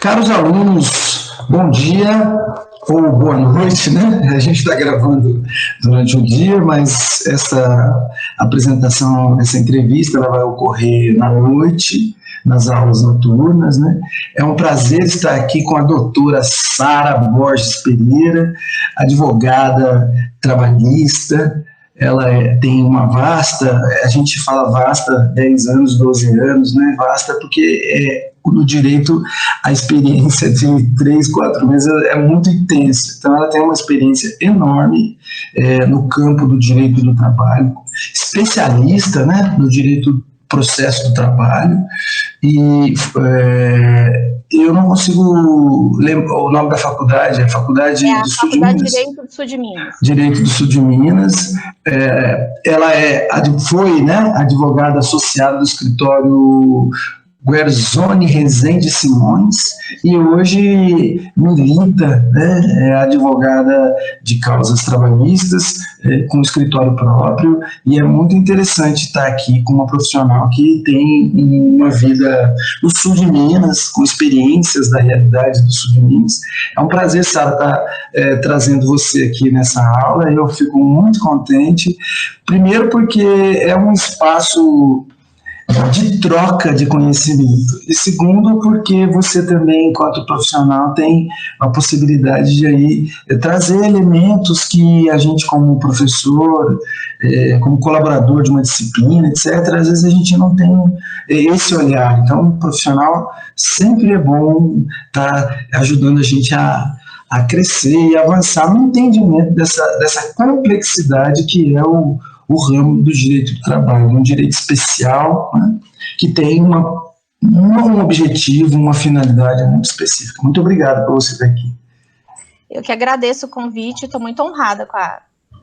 Caros alunos, bom dia ou boa noite, né? A gente está gravando durante o dia, mas essa apresentação, essa entrevista, ela vai ocorrer na noite, nas aulas noturnas, né? É um prazer estar aqui com a doutora Sara Borges Pereira, advogada trabalhista. Ela tem uma vasta, a gente fala vasta, 10 anos, 12 anos, né? Vasta porque no direito a experiência de 3, 4 meses é muito intensa. Então ela tem uma experiência enorme no campo do direito do trabalho, especialista, né, no direito do processo do trabalho, e eu não consigo lembrar o nome da faculdade, a Faculdade do Sul de Minas. Direito do Sul de Minas. Direito do Sul de Minas. Ela foi, né, advogada associada do escritório Guerzoni Rezende Simões, e hoje milita, né, é advogada de causas trabalhistas, com escritório próprio, e é muito interessante estar aqui com uma profissional que tem uma vida no sul de Minas, com experiências da realidade do sul de Minas. É um prazer, Sara, estar trazendo você aqui nessa aula. Eu fico muito contente, primeiro porque é um espaço de troca de conhecimento, e segundo porque você também, enquanto profissional, tem a possibilidade de aí trazer elementos que a gente, como professor, como colaborador de uma disciplina, etc., às vezes a gente não tem esse olhar. Então, o profissional sempre é bom estar ajudando a gente a crescer e avançar no entendimento dessa complexidade que é o ramo do direito do trabalho, um direito especial, né, que tem um objetivo, uma finalidade muito específica. Muito obrigado por você estar aqui. Eu que agradeço o convite, estou muito honrada com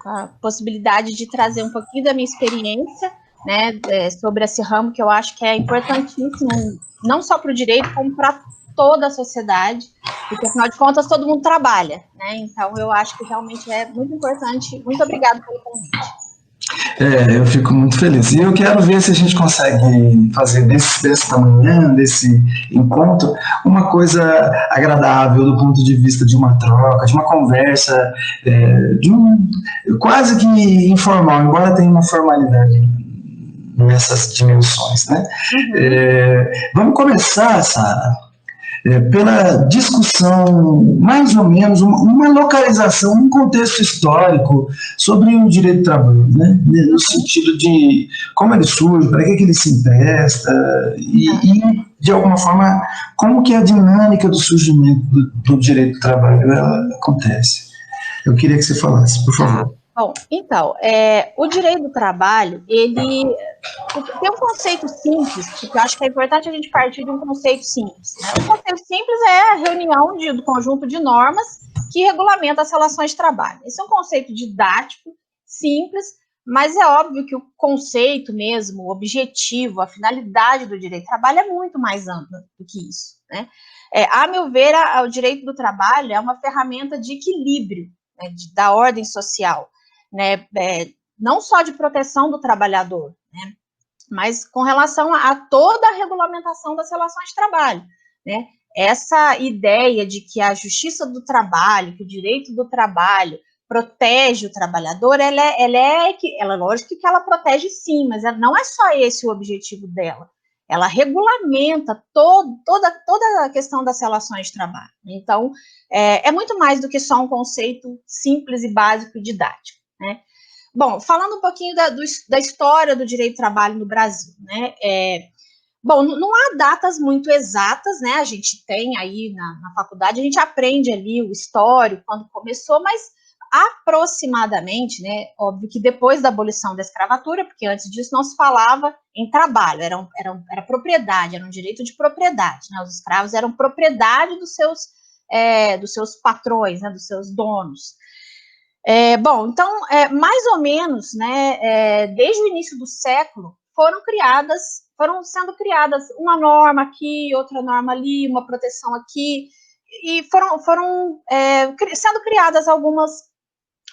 a possibilidade de trazer um pouquinho da minha experiência, né, sobre esse ramo que eu acho que é importantíssimo, não só para o direito, como para toda a sociedade, porque afinal de contas todo mundo trabalha, né? Então eu acho que realmente é muito importante. Muito obrigada pelo convite. Eu fico muito feliz. E eu quero ver se a gente consegue fazer desta manhã, desse encontro, uma coisa agradável do ponto de vista de uma troca, de uma conversa, quase que informal, embora tenha uma formalidade nessas dimensões, né? Vamos começar, Sara, pela discussão, mais ou menos, uma localização, um contexto histórico sobre o direito do trabalho, né? No sentido de como ele surge, para que ele se empresta, e de alguma forma, como que a dinâmica do surgimento do direito do trabalho ela acontece. Eu queria que você falasse, por favor. Bom, então, o direito do trabalho, ele tem um conceito simples, porque eu acho que é importante a gente partir de um conceito simples, né? O conceito simples é a reunião do conjunto de normas que regulamenta as relações de trabalho. Esse é um conceito didático, simples, mas é óbvio que o conceito mesmo, o objetivo, a finalidade do direito do trabalho é muito mais ampla do que isso, né? A meu ver, o direito do trabalho é uma ferramenta de equilíbrio, né, da ordem social, né, não só de proteção do trabalhador, né, mas com relação a toda a regulamentação das relações de trabalho, né? Essa ideia de que a justiça do trabalho, que o direito do trabalho protege o trabalhar, ela lógico que ela protege sim, mas não é só esse o objetivo dela. Ela regulamenta toda a questão das relações de trabalho. Então, é muito mais do que só um conceito simples e básico e didático, né? Bom, falando um pouquinho da história do direito do trabalho no Brasil, né? Bom, não há datas muito exatas, né? A gente tem aí na faculdade, a gente aprende ali o histórico, quando começou, mas aproximadamente, né? Óbvio que depois da abolição da escravatura, porque antes disso não se falava em trabalho, era propriedade, era um direito de propriedade, né? Os escravos eram propriedade dos seus patrões, né? Dos seus donos. Bom, então, mais ou menos, né, desde o início do século, foram sendo criadas uma norma aqui, outra norma ali, uma proteção aqui, e foram sendo criadas algumas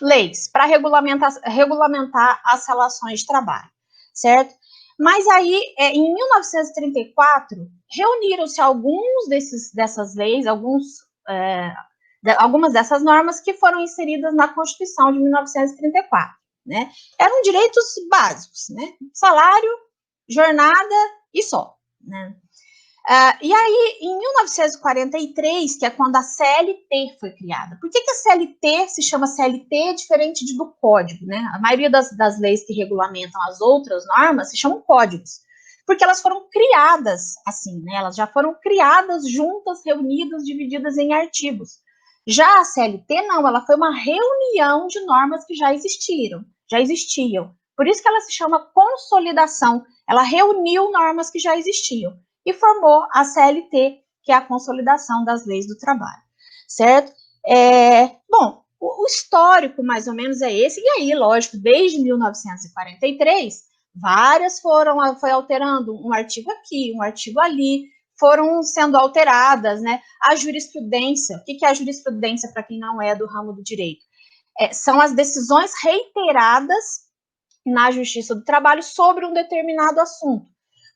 leis para regulamentar as relações de trabalho, certo? Mas aí, em 1934, reuniram-se dessas leis, algumas dessas normas que foram inseridas na Constituição de 1934, né? Eram direitos básicos, né? Salário, jornada e só, né? E aí, em 1943, que é quando a CLT foi criada. Por que a CLT se chama CLT diferente do Código, né? A maioria das leis que regulamentam as outras normas se chamam códigos, porque elas foram criadas assim, né? Elas já foram criadas juntas, reunidas, divididas em artigos. Já a CLT, não, ela foi uma reunião de normas que já existiam. Por isso que ela se chama consolidação. Ela reuniu normas que já existiam e formou a CLT, que é a consolidação das leis do trabalho, certo? Bom, o histórico, mais ou menos, é esse, e aí, lógico, desde 1943, foi alterando um artigo aqui, um artigo ali, foram sendo alteradas, né? A jurisprudência, o que é a jurisprudência, para quem não é do ramo do direito? São as decisões reiteradas na Justiça do Trabalho sobre um determinado assunto.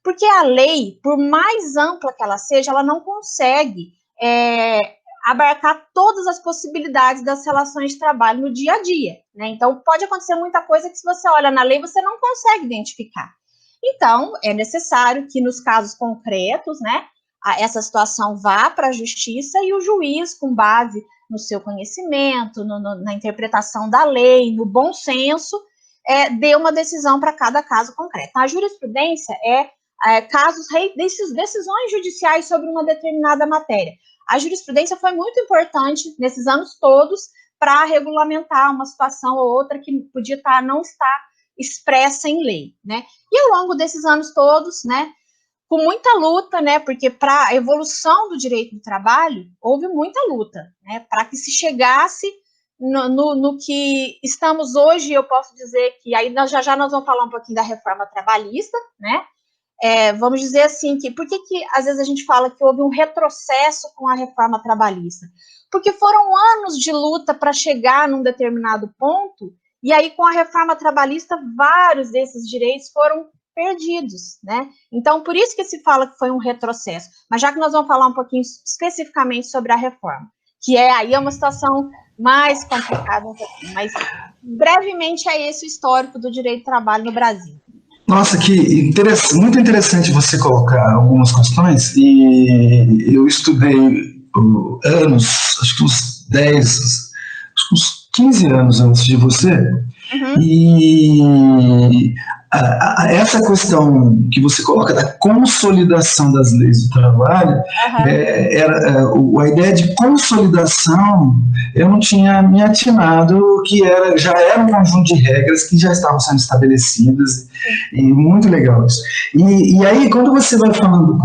Porque a lei, por mais ampla que ela seja, ela não consegue abarcar todas as possibilidades das relações de trabalho no dia a dia, né? Então, pode acontecer muita coisa que, se você olha na lei, você não consegue identificar. Então, é necessário que, nos casos concretos, né, essa situação vá para a justiça e o juiz, com base no seu conhecimento, na interpretação da lei, no bom senso, dê uma decisão para cada caso concreto. A jurisprudência decisões judiciais sobre uma determinada matéria. A jurisprudência foi muito importante nesses anos todos para regulamentar uma situação ou outra que podia não estar expressa em lei, né? E ao longo desses anos todos, né, com muita luta, né, porque para a evolução do direito do trabalho houve muita luta, né, para que se chegasse no que estamos hoje. Eu posso dizer que aí já nós vamos falar um pouquinho da reforma trabalhista, né? Vamos dizer assim, por que às vezes a gente fala que houve um retrocesso com a reforma trabalhista? Porque foram anos de luta para chegar num determinado ponto, e aí com a reforma trabalhista vários desses direitos foram perdidos, né? Então, por isso que se fala que foi um retrocesso. Mas já que nós vamos falar um pouquinho especificamente sobre a reforma, que aí é uma situação mais complicada, mas brevemente é esse o histórico do direito do trabalho no Brasil. Nossa, muito interessante você colocar algumas questões, e eu estudei anos, acho que uns 15 anos antes de você, e essa questão que você coloca da consolidação das leis do trabalho, a ideia de consolidação, eu não tinha me atinado que já era um conjunto de regras que já estavam sendo estabelecidas, e muito legal isso. E aí, quando você vai falando do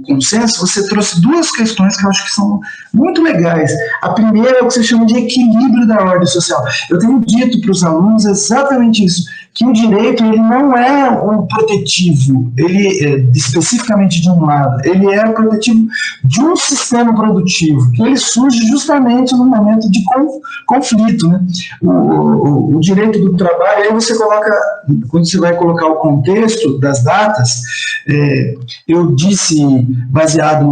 consenso, você trouxe duas questões que eu acho que são muito legais. A primeira é o que você chama de equilíbrio da ordem social. Eu tenho dito para os alunos exatamente isso, que o direito, ele não é um protetivo, ele especificamente de um lado, ele é protetivo de um sistema produtivo, que ele surge justamente no momento de conflito, né? O direito do trabalho, aí você coloca, quando você vai colocar o contexto das datas, eu disse, baseado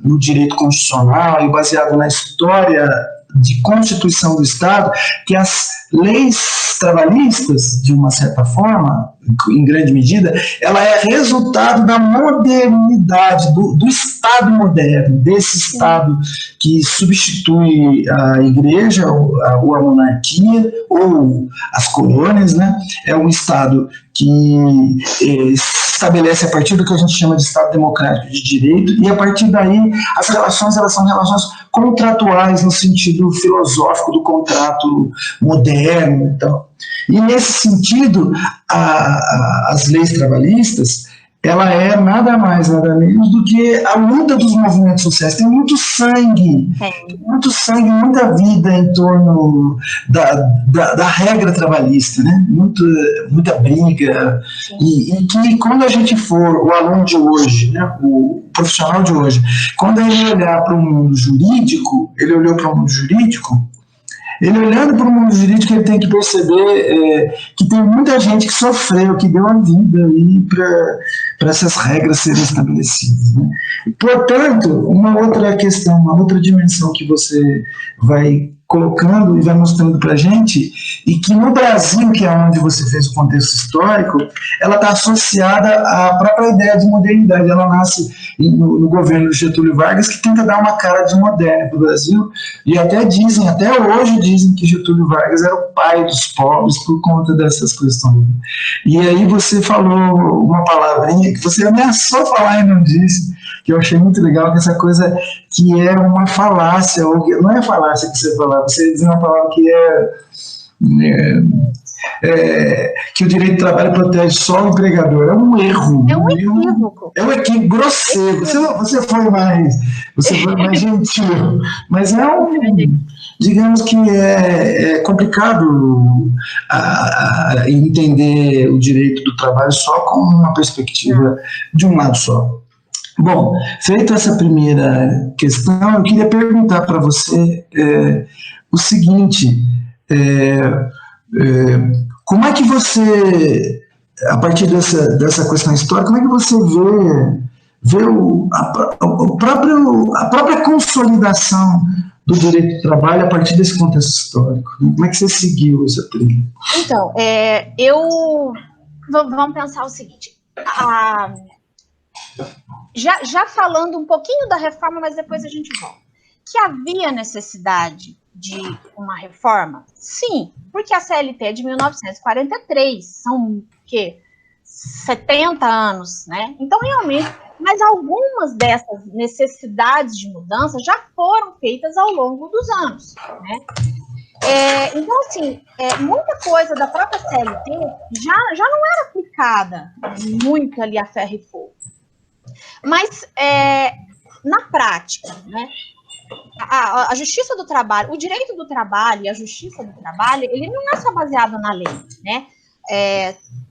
no direito constitucional e baseado na história de constituição do Estado, que as leis trabalhistas, de uma certa forma, em grande medida, ela é resultado da modernidade, do Estado moderno, desse Estado que substitui a igreja, ou a monarquia, ou as colônias, né? É um Estado que estabelece a partir do que a gente chama de Estado democrático de direito, e a partir daí as relações, elas são relações contratuais no sentido filosófico do contrato moderno. Então, e nesse sentido, as leis trabalhistas, ela é nada mais, nada menos do que a luta dos movimentos sociais. Tem muito sangue, muita vida em torno da regra trabalhista, né? Muita briga, e que quando a gente for, o aluno de hoje, né, o profissional de hoje, quando ele olhar para o mundo jurídico, ele olhou para o mundo jurídico, Ele olhando para o mundo jurídico, ele tem que perceber que tem muita gente que sofreu, que deu a vida aí para essas regras serem estabelecidas, né? Portanto, uma outra questão, uma outra dimensão que você vai colocando e vai mostrando para a gente, e que no Brasil, que é onde você fez o contexto histórico, ela está associada à própria ideia de modernidade. Ela nasce no governo de Getúlio Vargas, que tenta dar uma cara de moderno para o Brasil, e até hoje dizem que Getúlio Vargas era o pai dos pobres por conta dessas questões. E aí você falou uma palavrinha que você ameaçou falar e não disse, que eu achei muito legal, que essa coisa que é uma falácia, ou que, não é falácia que você falava, você diz uma palavra que que o direito do trabalho protege só o empregador. É um erro. É um equívoco. É um equívoco grosseiro. Você foi mais gentil, mas digamos que é complicado entender o direito do trabalho só com uma perspectiva de um lado só. Bom, feita essa primeira questão, eu queria perguntar para você o seguinte: como é que você, a partir dessa questão histórica, como é que você vê a própria consolidação do direito do trabalho a partir desse contexto histórico? Como é que você seguiu essa trilha? Então, vamos pensar o seguinte. Já falando um pouquinho da reforma, mas depois a gente volta. Que havia necessidade de uma reforma? Sim, porque a CLT é de 1943, são 70 anos, né? Então, realmente, mas algumas dessas necessidades de mudança já foram feitas ao longo dos anos, né? Então, assim, muita coisa da própria CLT já não era aplicada muito ali a ferro e fogo. Mas, na prática, né, a justiça do trabalho, o direito do trabalho e a justiça do trabalho, ele não é só baseado na lei, né?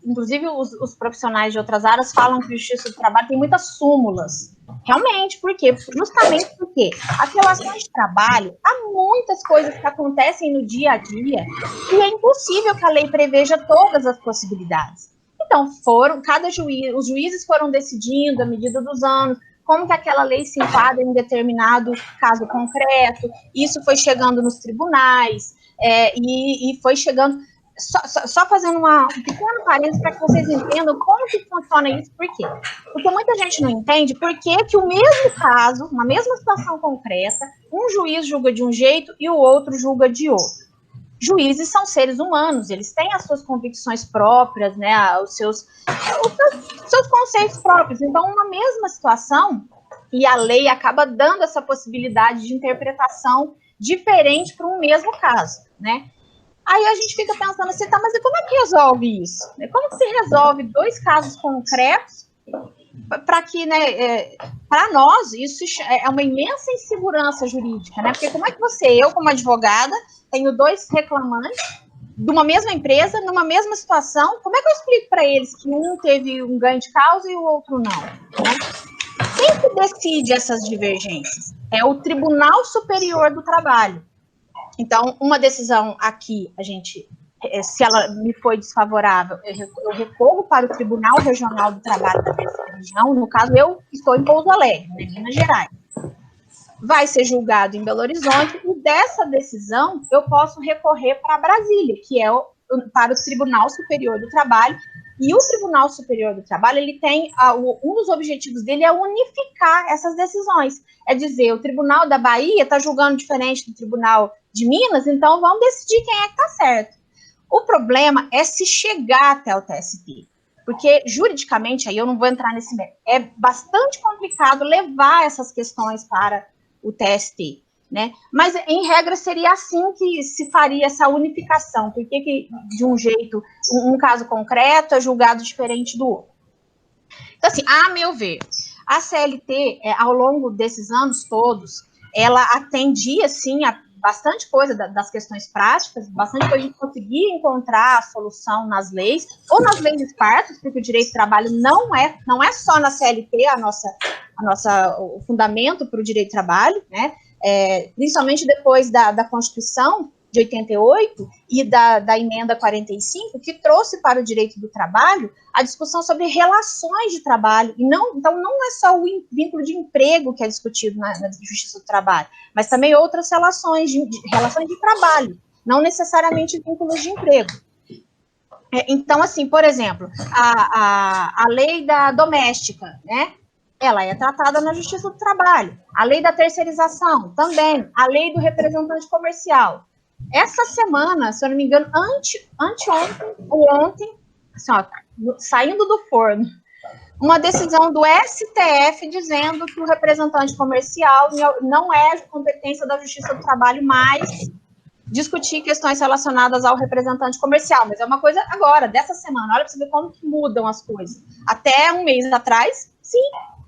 Inclusive, os profissionais de outras áreas falam que a justiça do trabalho tem muitas súmulas. Realmente, por quê? Justamente porque as relações de trabalho, há muitas coisas que acontecem no dia a dia e é impossível que a lei preveja todas as possibilidades. Então, os juízes foram decidindo, à medida dos anos, como que aquela lei se enquadra em determinado caso concreto. Isso foi chegando nos tribunais, e foi chegando... Só fazendo um pequeno parênteses para que vocês entendam como que funciona isso. Por quê? Porque muita gente não entende por que o mesmo caso, uma mesma situação concreta, um juiz julga de um jeito e o outro julga de outro. Juízes são seres humanos, eles têm as suas convicções próprias, né, os seus conceitos próprios. Então, uma mesma situação, e a lei acaba dando essa possibilidade de interpretação diferente para um mesmo caso, né? Aí a gente fica pensando assim, tá, mas como é que resolve isso? Como que se resolve dois casos concretos para que, né, para nós, isso é uma imensa insegurança jurídica, né? Porque como é que eu, como advogada, tenho dois reclamantes de uma mesma empresa, numa mesma situação, como é que eu explico para eles que um teve um ganho de causa e o outro não? Né? Quem que decide essas divergências? É o Tribunal Superior do Trabalho. Então, uma decisão aqui, se ela me foi desfavorável, eu recorro para o Tribunal Regional do Trabalho da terceira região. No caso, eu estou em Pouso Alegre, né, Minas Gerais. Vai ser julgado em Belo Horizonte, e dessa decisão eu posso recorrer para Brasília, que é para o Tribunal Superior do Trabalho. E o Tribunal Superior do Trabalho, ele tem, um dos objetivos dele é unificar essas decisões. É dizer, o Tribunal da Bahia está julgando diferente do Tribunal de Minas, então vamos decidir quem é que está certo. O problema é se chegar até o TST, porque juridicamente, aí eu não vou entrar nesse mérito, é bastante complicado levar essas questões para o TST, né? Mas, em regra, seria assim que se faria essa unificação, porque de um jeito, um caso concreto é julgado diferente do outro. Então, assim, a meu ver, a CLT, ao longo desses anos todos, ela atendia, sim, a bastante coisa das questões práticas, bastante coisa de conseguir encontrar a solução nas leis, ou nas leis espartas, porque o direito do trabalho não é só na CLT o fundamento para o direito do trabalho, né? Principalmente depois da Constituição, de 88 e da emenda 45, que trouxe para o direito do trabalho a discussão sobre relações de trabalho, e então não é só o vínculo de emprego que é discutido na Justiça do Trabalho, mas também outras relações relações de trabalho, não necessariamente vínculos de emprego. Então, assim, por exemplo, a lei da doméstica, né? Ela é tratada na Justiça do Trabalho. A lei da terceirização, também. A lei do representante comercial. Essa semana, se eu não me engano, anteontem ou ontem, assim, ó, saindo do forno, uma decisão do STF dizendo que o representante comercial não é competência da Justiça do Trabalho mais discutir questões relacionadas ao representante comercial, mas é uma coisa agora, dessa semana, olha para você ver como que mudam as coisas. Até um mês atrás, sim,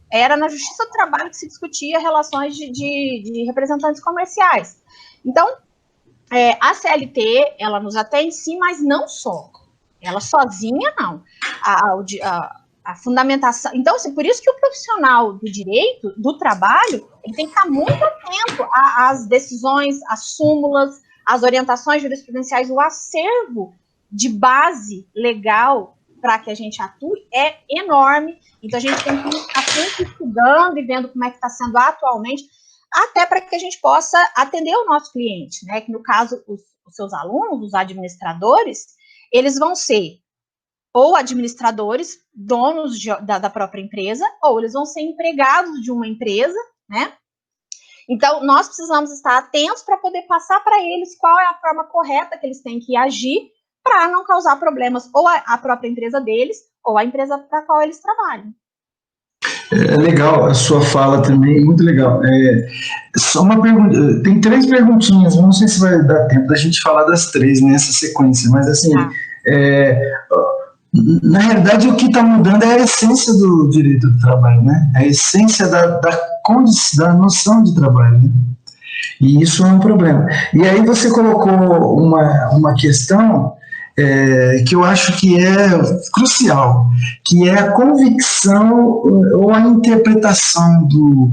era na Justiça do Trabalho que se discutia relações de representantes comerciais. Então, a CLT, ela nos atende sim, mas não só. Ela sozinha, não. A fundamentação... Então, assim, por isso que o profissional do direito, do trabalho, ele tem que estar muito atento às decisões, às súmulas, as orientações jurisprudenciais, o acervo de base legal para que a gente atue é enorme. Então, a gente tem que estar sempre estudando e vendo como é que está sendo atualmente, até para que a gente possa atender o nosso cliente, né? Que, no caso, os seus alunos, os administradores, eles vão ser ou administradores, donos da própria empresa, ou eles vão ser empregados de uma empresa, né? Então, nós precisamos estar atentos para poder passar para eles qual é a forma correta que eles têm que agir para não causar problemas ou à própria empresa deles ou à empresa para a qual eles trabalham. É legal a sua fala também, muito legal. Só uma pergunta, tem 3 perguntinhas, não sei se vai dar tempo da gente falar das 3 nessa sequência, mas assim, na realidade o que está mudando é a essência do direito do trabalho, né? A essência da noção de trabalho, né? E isso é um problema. E aí você colocou uma questão que eu acho que é crucial, que é a convicção ou a interpretação do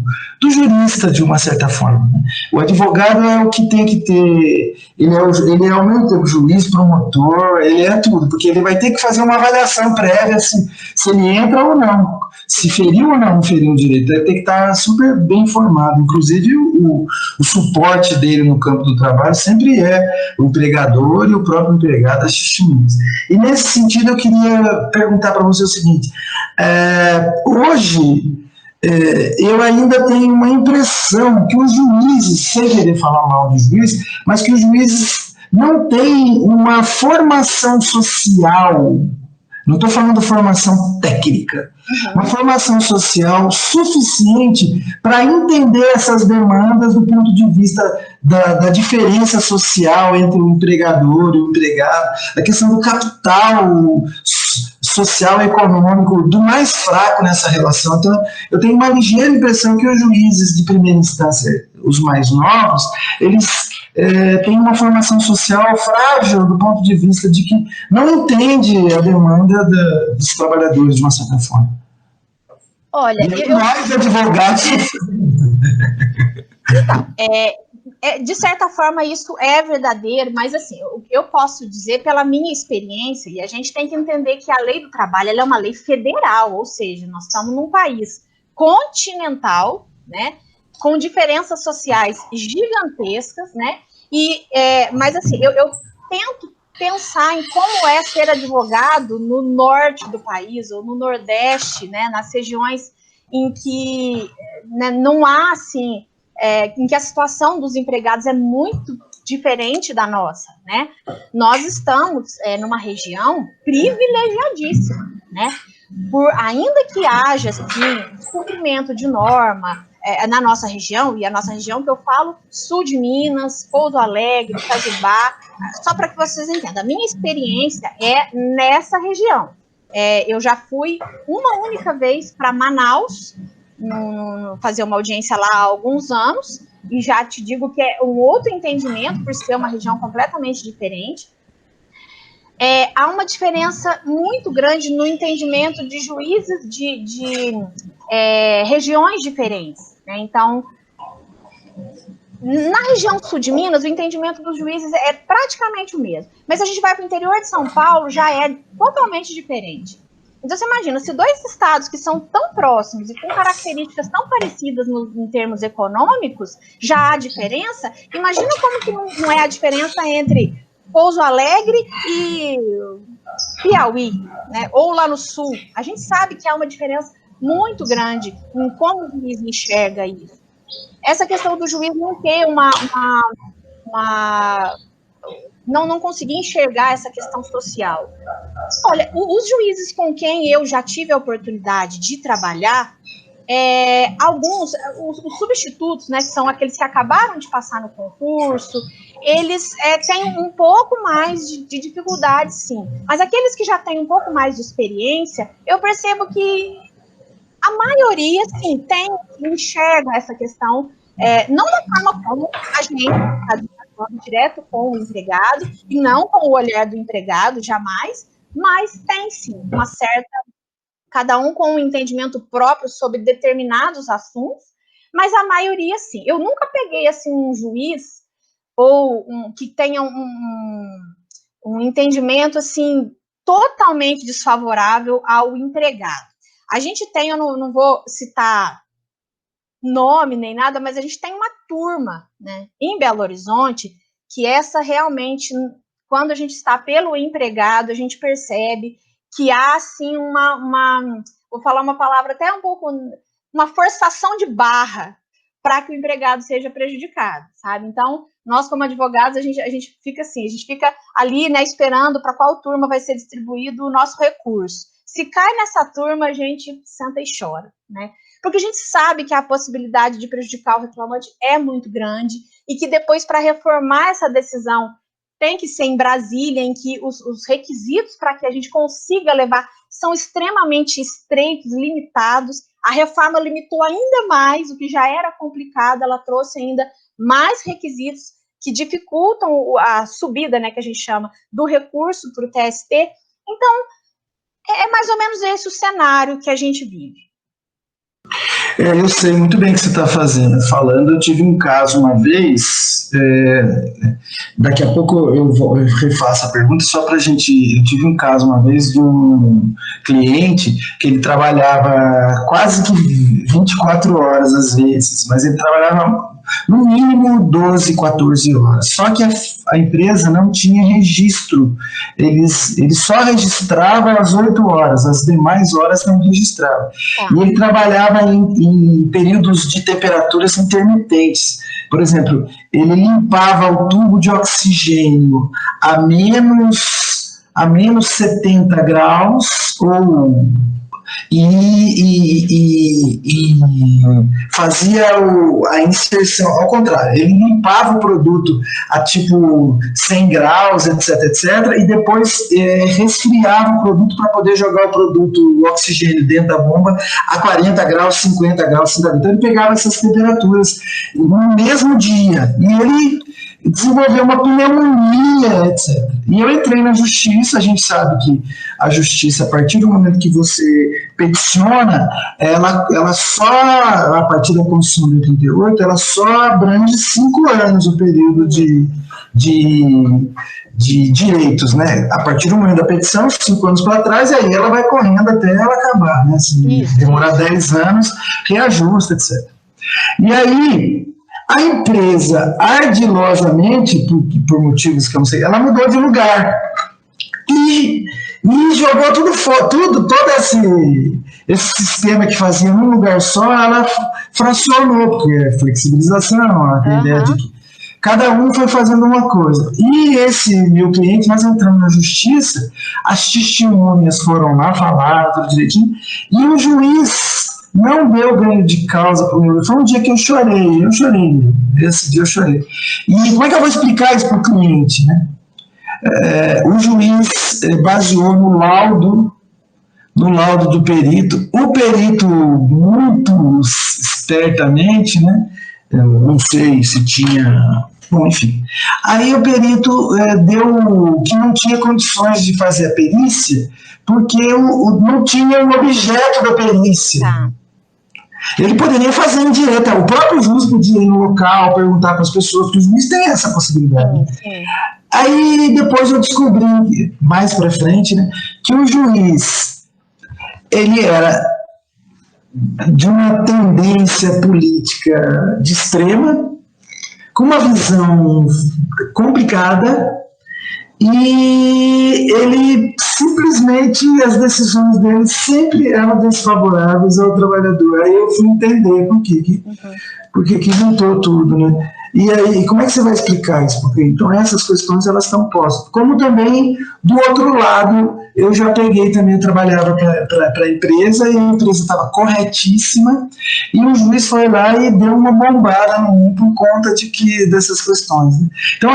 jurista, de uma certa forma, né? O advogado é o que tem que ter, ele é ao mesmo tempo juiz, promotor, ele é tudo, porque ele vai ter que fazer uma avaliação prévia se ele entra ou não, se feriu ou não feriu o direito, ele tem que estar super bem informado, inclusive o suporte dele no campo do trabalho sempre é o empregador e o próprio empregado, as testemunhas. E nesse sentido eu queria perguntar para você o seguinte, hoje eu ainda tenho uma impressão que os juízes, sem querer falar mal dos juízes, mas que os juízes não têm uma formação social, não estou falando formação técnica, uma formação social suficiente para entender essas demandas do ponto de vista da diferença social entre o empregador e o empregado, a questão do capital social e econômico, do mais fraco nessa relação. Então, eu tenho uma ligeira impressão que os juízes de primeira instância, os mais novos, eles têm uma formação social frágil do ponto de vista de que não entende a demanda dos trabalhadores de uma certa forma. Olha, mais advogados. Então, de certa forma isso é verdadeiro, mas assim, eu posso dizer pela minha experiência, e a gente tem que entender que a lei do trabalho ela é uma lei federal, ou seja, nós estamos num país continental, né, com diferenças sociais gigantescas, né, mas assim, eu tento pensar em como é ser advogado no norte do país, ou no nordeste, né, nas regiões em que, né, não há, assim, em que a situação dos empregados é muito diferente da nossa, né? Nós estamos numa região privilegiadíssima, né? Ainda que haja, assim, descumprimento de norma na nossa região, e a nossa região que eu falo, sul de Minas, Pouso Alegre, Itajubá, só para que vocês entendam, a minha experiência é nessa região. Eu já fui uma única vez para Manaus, fazer uma audiência lá há alguns anos, e já te digo que é um outro entendimento, por ser uma região completamente diferente. Há uma diferença muito grande no entendimento de juízes de regiões diferentes, né? Então, Na região sul de Minas, o entendimento dos juízes é praticamente o mesmo. Mas a gente vai para o interior de São Paulo, já é totalmente diferente. Então você imagina, se dois estados que são tão próximos e com características tão parecidas em termos econômicos, já há diferença, imagina como que não é a diferença entre Pouso Alegre e Piauí, né? Ou lá no sul. A gente sabe que há uma diferença muito grande em como o juiz enxerga isso. Essa questão do juiz não ter não conseguir enxergar essa questão social. Olha, os juízes com quem eu já tive a oportunidade de trabalhar, alguns, os substitutos, né, que são aqueles que acabaram de passar no concurso, eles têm um pouco mais de dificuldade, sim. Mas aqueles que já têm um pouco mais de experiência, eu percebo que a maioria, sim, enxerga essa questão, não da forma como a gente está falando direto com o empregado, e não com o olhar do empregado, jamais, mas tem, sim, uma certa... Cada um com um entendimento próprio sobre determinados assuntos, mas a maioria, sim. Eu nunca peguei, assim, um juiz ou que tenha um entendimento, assim, totalmente desfavorável ao empregado. A gente tem, eu não vou citar nome nem nada, mas a gente tem uma turma, né, em Belo Horizonte, que essa realmente, quando a gente está pelo empregado, a gente percebe que há, assim, vou falar uma palavra até um pouco, uma forçação de barra para que o empregado seja prejudicado, sabe? Então, nós como advogados, a gente fica assim, a gente fica ali, né, esperando para qual turma vai ser distribuído o nosso recurso. Se cai nessa turma, a gente senta e chora, né? Porque a gente sabe que a possibilidade de prejudicar o reclamante é muito grande e que depois, para reformar essa decisão, tem que ser em Brasília, em que os requisitos para que a gente consiga levar são extremamente estreitos, limitados. A reforma limitou ainda mais, o que já era complicado, ela trouxe ainda mais requisitos que dificultam a subida, né, que a gente chama, do recurso para o TST. Então, é mais ou menos esse o cenário que a gente vive. Eu sei muito bem o que você está falando. Eu tive um caso uma vez, daqui a pouco eu refaço a pergunta só para a gente... Eu tive um caso uma vez de um cliente que ele trabalhava quase que 24 horas às vezes, mas ele trabalhava no mínimo 12, 14 horas. Só que a empresa não tinha registro. Eles só registravam as 8 horas, as demais horas não registravam. E ele trabalhava em períodos de temperaturas intermitentes. Por exemplo, ele limpava o tubo de oxigênio a menos 70 graus e fazia a inserção, ao contrário, ele limpava o produto a tipo 100 graus, etc, e depois resfriava o produto para poder jogar o produto, o oxigênio dentro da bomba a 40 graus, 50 graus, 50 graus. Então ele pegava essas temperaturas no mesmo dia, e ele desenvolveu uma pneumonia, etc. E eu entrei na justiça. A gente sabe que a justiça, a partir do momento que você peticiona, ela só, a partir da Constituição de 88, ela só abrange 5 anos o período de direitos, né? A partir do momento da petição, 5 anos para trás, e aí ela vai correndo até ela acabar, né? Se demorar 10 anos, reajusta, etc. E aí, a empresa, ardilosamente, por motivos que eu não sei, ela mudou de lugar e jogou todo esse sistema que fazia num lugar só, ela fracionou, porque é flexibilização, a ideia de que cada um foi fazendo uma coisa. E esse meu cliente, nós entramos na justiça, as testemunhas foram lá falar tudo direitinho, e o juiz não deu ganho de causa para o meu. Foi um dia que eu chorei, esse dia eu chorei. E como é que eu vou explicar isso para o cliente, né? O juiz baseou no laudo do perito. O perito, muito espertamente, né? Eu não sei se tinha... Bom, enfim. Aí o perito deu que não tinha condições de fazer a perícia porque não tinha o objeto da perícia. Ele poderia fazer indireta, o próprio juiz podia ir no local, perguntar para as pessoas, porque o juiz tem essa possibilidade. Aí depois eu descobri, mais para frente, né, que o juiz, ele era de uma tendência política de extrema, com uma visão complicada, e ele simplesmente, as decisões dele sempre eram desfavoráveis ao trabalhador. Aí eu fui entender por que juntou tudo, né? E aí, como é que você vai explicar isso? Porque, então, essas questões, elas estão postas. Como também, do outro lado, eu já peguei também, eu trabalhava para a empresa, e a empresa estava corretíssima, e o juiz foi lá e deu uma bombada no mundo por conta dessas questões. Né? Então,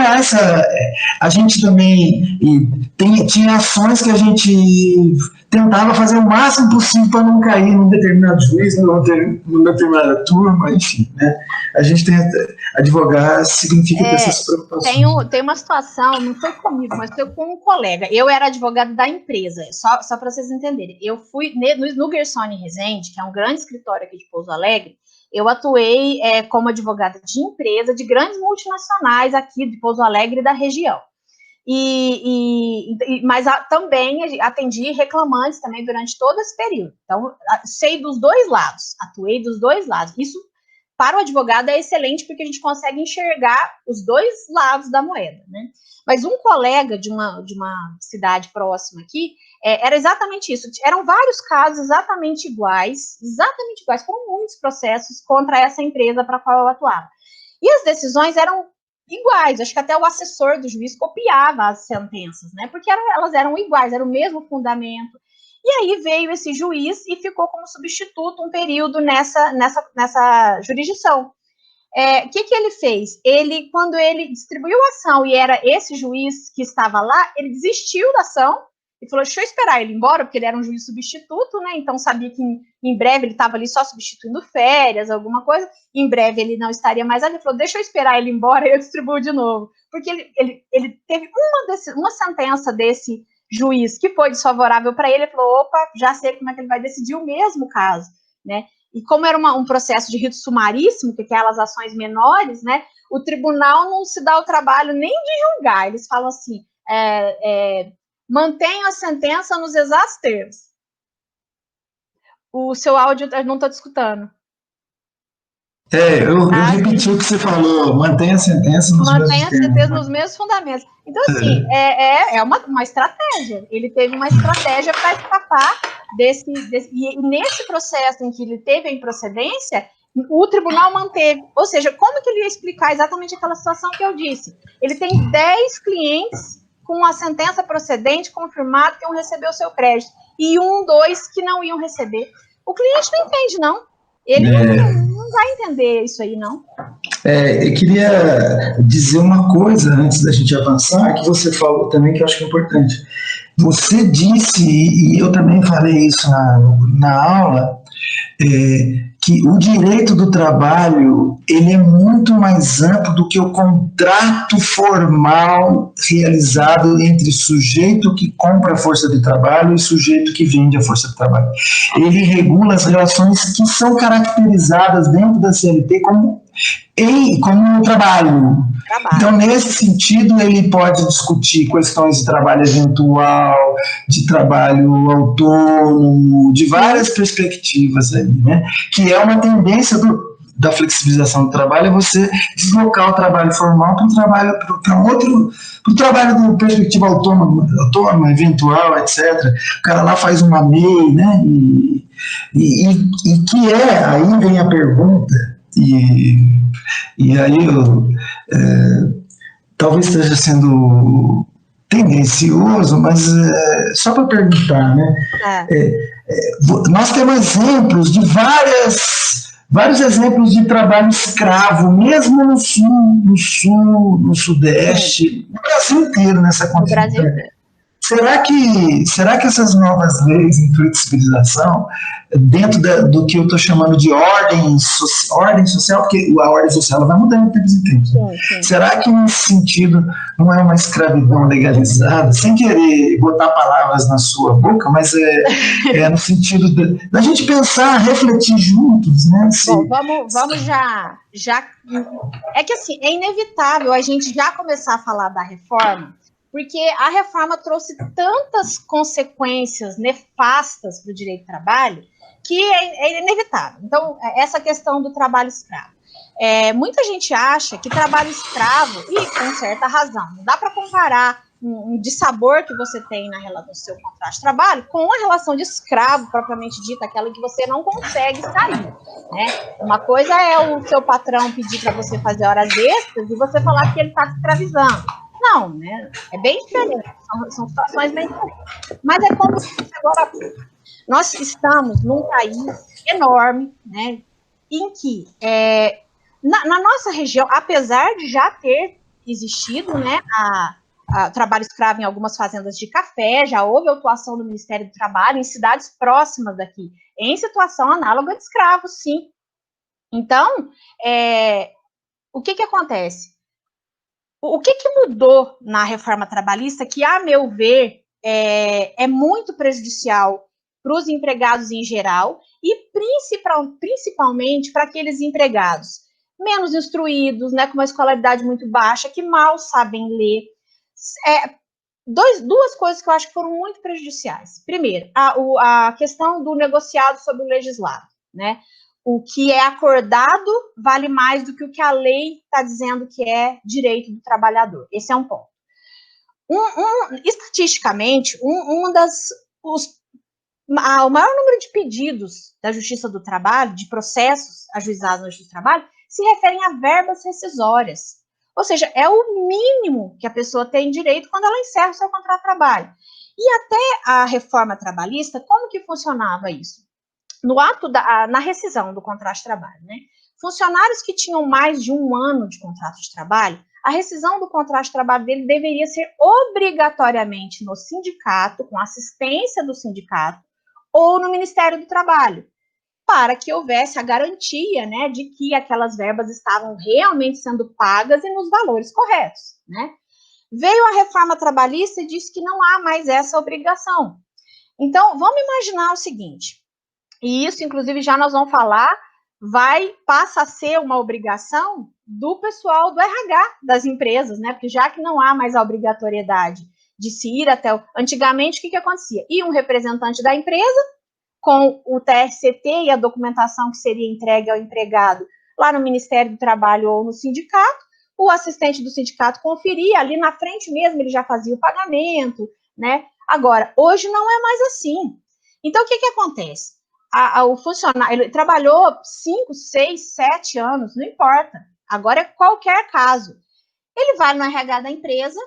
a gente também tinha ações que a gente tentava fazer o máximo possível para não cair num determinado juiz, numa determinada turma, enfim, né? A gente tem advogar significa ter essas preocupações. Tem uma situação, não foi comigo, mas foi com um colega. Eu era advogado da empresa, só para vocês entenderem. Eu fui no Gersoni Rezende, que é um grande escritório aqui de Pouso Alegre. Eu atuei como advogada de empresa de grandes multinacionais aqui de Pouso Alegre e da região. Mas também atendi reclamantes também durante todo esse período. Então, sei dos dois lados, atuei dos dois lados. Isso, para o advogado, é excelente, porque a gente consegue enxergar os dois lados da moeda, né? Mas um colega de uma cidade próxima aqui, era exatamente isso. Eram vários casos exatamente iguais, com muitos processos contra essa empresa para a qual eu atuava. E as decisões eram iguais, acho que até o assessor do juiz copiava as sentenças, né? Porque elas eram iguais, era o mesmo fundamento. E aí veio esse juiz e ficou como substituto um período nessa jurisdição. O que ele fez? Quando ele distribuiu a ação e era esse juiz que estava lá, ele desistiu da ação e falou, deixa eu esperar ele embora, porque ele era um juiz substituto, né? Então sabia que em breve ele estava ali só substituindo férias, alguma coisa, em breve ele não estaria mais ali. Ele falou, deixa eu esperar ele embora e eu distribuo de novo. Porque ele teve uma sentença desse juiz que foi desfavorável para ele falou, opa, já sei como é que ele vai decidir o mesmo caso, né? E como era um processo de rito sumaríssimo, que é aquelas ações menores, né? O tribunal não se dá o trabalho nem de julgar, eles falam assim, mantenha a sentença nos exatos termos. O seu áudio, eu não estou te escutando. Eu repeti o que você falou, mantenha a sentença nos mesmos fundamentos. Então, assim, é uma estratégia. Ele teve uma estratégia para escapar desse. E nesse processo em que ele teve a improcedência, o tribunal manteve. Ou seja, como que ele ia explicar exatamente aquela situação que eu disse? Ele tem 10 clientes com a sentença procedente confirmada que iam receber o seu crédito, e 2 que não iam receber. O cliente não entende, não. Ele não vai entender isso aí, não. Eu queria dizer uma coisa antes da gente avançar, que você falou também, que eu acho que é importante. Você disse, e eu também falei isso na aula, que o direito do trabalho ele é muito mais amplo do que o contrato formal realizado entre sujeito que compra a força de trabalho e sujeito que vende a força de trabalho. Ele regula as relações que são caracterizadas dentro da CLT como um trabalho. Então, nesse sentido, ele pode discutir questões de trabalho eventual, de trabalho autônomo, de várias perspectivas aí, né? Que é uma tendência da flexibilização do trabalho, é você deslocar o trabalho formal para o trabalho de perspectiva autônoma, eventual, etc. O cara lá faz uma MEI, né? E que aí vem a pergunta, e aí talvez esteja sendo tendencioso, mas só para perguntar, né? Nós temos exemplos de vários exemplos de trabalho escravo, mesmo no sul, no sudeste, no Brasil inteiro nessa condição. será que essas novas leis em flexibilização, dentro do que eu estou chamando de ordem social, porque a ordem social ela vai mudando de tempos em tempos, né? Será que nesse sentido não é uma escravidão legalizada, sem querer botar palavras na sua boca, mas no sentido da gente pensar, refletir juntos, né? Bom, vamos já. É que assim, é inevitável a gente já começar a falar da reforma, porque a reforma trouxe tantas consequências nefastas para o direito do trabalho que é inevitável. Então, essa questão do trabalho escravo. Muita gente acha que trabalho escravo, e com certa razão, não dá para comparar um dissabor que você tem no seu contrato de trabalho com a relação de escravo, propriamente dita, aquela que você não consegue sair, né? Uma coisa é o seu patrão pedir para você fazer horas extras e você falar que ele está te escravizando. Não, né? É bem diferente, são situações bem diferentes. Mas é como se agora nós estamos num país enorme, né? Em que na nossa região, apesar de já ter existido, né, a trabalho escravo em algumas fazendas de café, já houve atuação do Ministério do Trabalho em cidades próximas daqui, em situação análoga de escravo, sim. Então, o que acontece? O que mudou na reforma trabalhista que, a meu ver, é muito prejudicial para os empregados em geral e principalmente para aqueles empregados menos instruídos, né, com uma escolaridade muito baixa, que mal sabem ler. Duas coisas que eu acho que foram muito prejudiciais. Primeiro, a questão do negociado sobre o legislado, né? O que é acordado vale mais do que o que a lei está dizendo que é direito do trabalhador. Esse é um ponto. Estatisticamente, o maior número de pedidos da Justiça do Trabalho, de processos ajuizados na Justiça do Trabalho, se referem a verbas rescisórias. Ou seja, é o mínimo que a pessoa tem direito quando ela encerra o seu contrato de trabalho. E até a reforma trabalhista, como que funcionava isso? No ato na rescisão do contrato de trabalho, né? Funcionários que tinham mais de 1 ano de contrato de trabalho, a rescisão do contrato de trabalho dele deveria ser obrigatoriamente no sindicato, com assistência do sindicato, ou no Ministério do Trabalho, para que houvesse a garantia, né, de que aquelas verbas estavam realmente sendo pagas e nos valores corretos, né? Veio a reforma trabalhista e disse que não há mais essa obrigação. Então, vamos imaginar o seguinte, e isso, inclusive, já nós vamos falar, passa a ser uma obrigação do pessoal do RH das empresas, né? Porque já que não há mais a obrigatoriedade de se ir até Antigamente, o que acontecia? Ia um representante da empresa com o TRCT e a documentação que seria entregue ao empregado lá no Ministério do Trabalho ou no sindicato, o assistente do sindicato conferia, ali na frente mesmo ele já fazia o pagamento, né? Agora, hoje não é mais assim. Então, o que acontece? O funcionário, ele trabalhou 5, 6, 7 anos, não importa. Agora é qualquer caso. Ele vai no RH da empresa,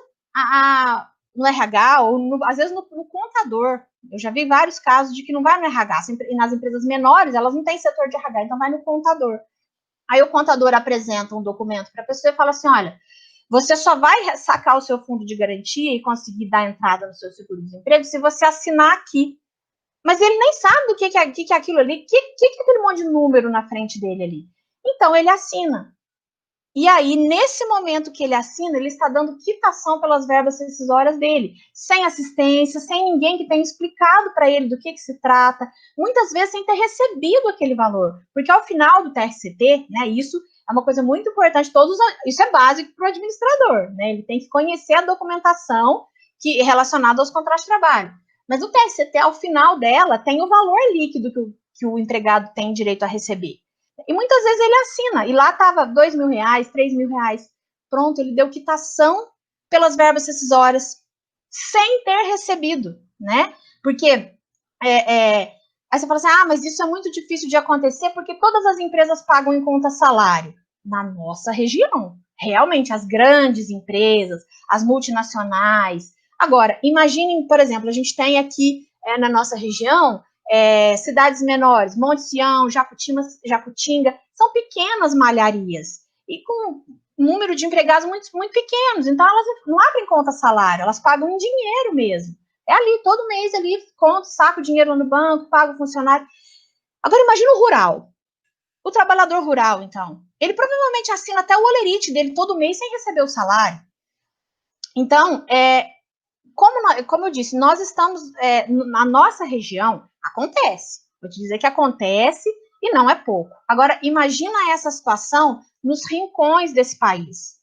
no RH ou às vezes no contador. Eu já vi vários casos de que não vai no RH. E nas empresas menores, elas não têm setor de RH, então vai no contador. Aí o contador apresenta um documento para a pessoa e fala assim, olha, você só vai sacar o seu fundo de garantia e conseguir dar entrada no seu seguro-desemprego se você assinar aqui. Mas ele nem sabe do que é aquilo ali, que é aquele monte de número na frente dele ali. Então, ele assina. E aí, nesse momento que ele assina, ele está dando quitação pelas verbas rescisórias dele, sem assistência, sem ninguém que tenha explicado para ele do que se trata, muitas vezes sem ter recebido aquele valor. Porque ao final do TRCT, né, isso é uma coisa muito importante, isso é básico para o administrador, né, ele tem que conhecer a documentação relacionada aos contratos de trabalho. Mas o TRCT, ao final dela, tem o valor líquido que o empregado tem direito a receber. E muitas vezes ele assina, e lá estava R$2.000, R$3.000. Pronto, ele deu quitação pelas verbas rescisórias, sem ter recebido, né? Porque aí você fala assim, mas isso é muito difícil de acontecer, porque todas as empresas pagam em conta salário. Na nossa região, realmente, as grandes empresas, as multinacionais. Agora, imaginem, por exemplo, a gente tem aqui na nossa região cidades menores, Monte Sião, Jacutinga, são pequenas malharias e com um número de empregados muito, muito pequenos, então elas não abrem conta salário, elas pagam em dinheiro mesmo, É ali, todo mês, ali, conto, saco dinheiro no banco, pago o funcionário. Agora, imagina o rural. O trabalhador rural, então. Ele provavelmente assina até o olerite dele todo mês sem receber o salário. Então, como eu disse, nós estamos, na nossa região, acontece. Vou te dizer que acontece e não é pouco. Agora, imagina essa situação nos rincões desse país,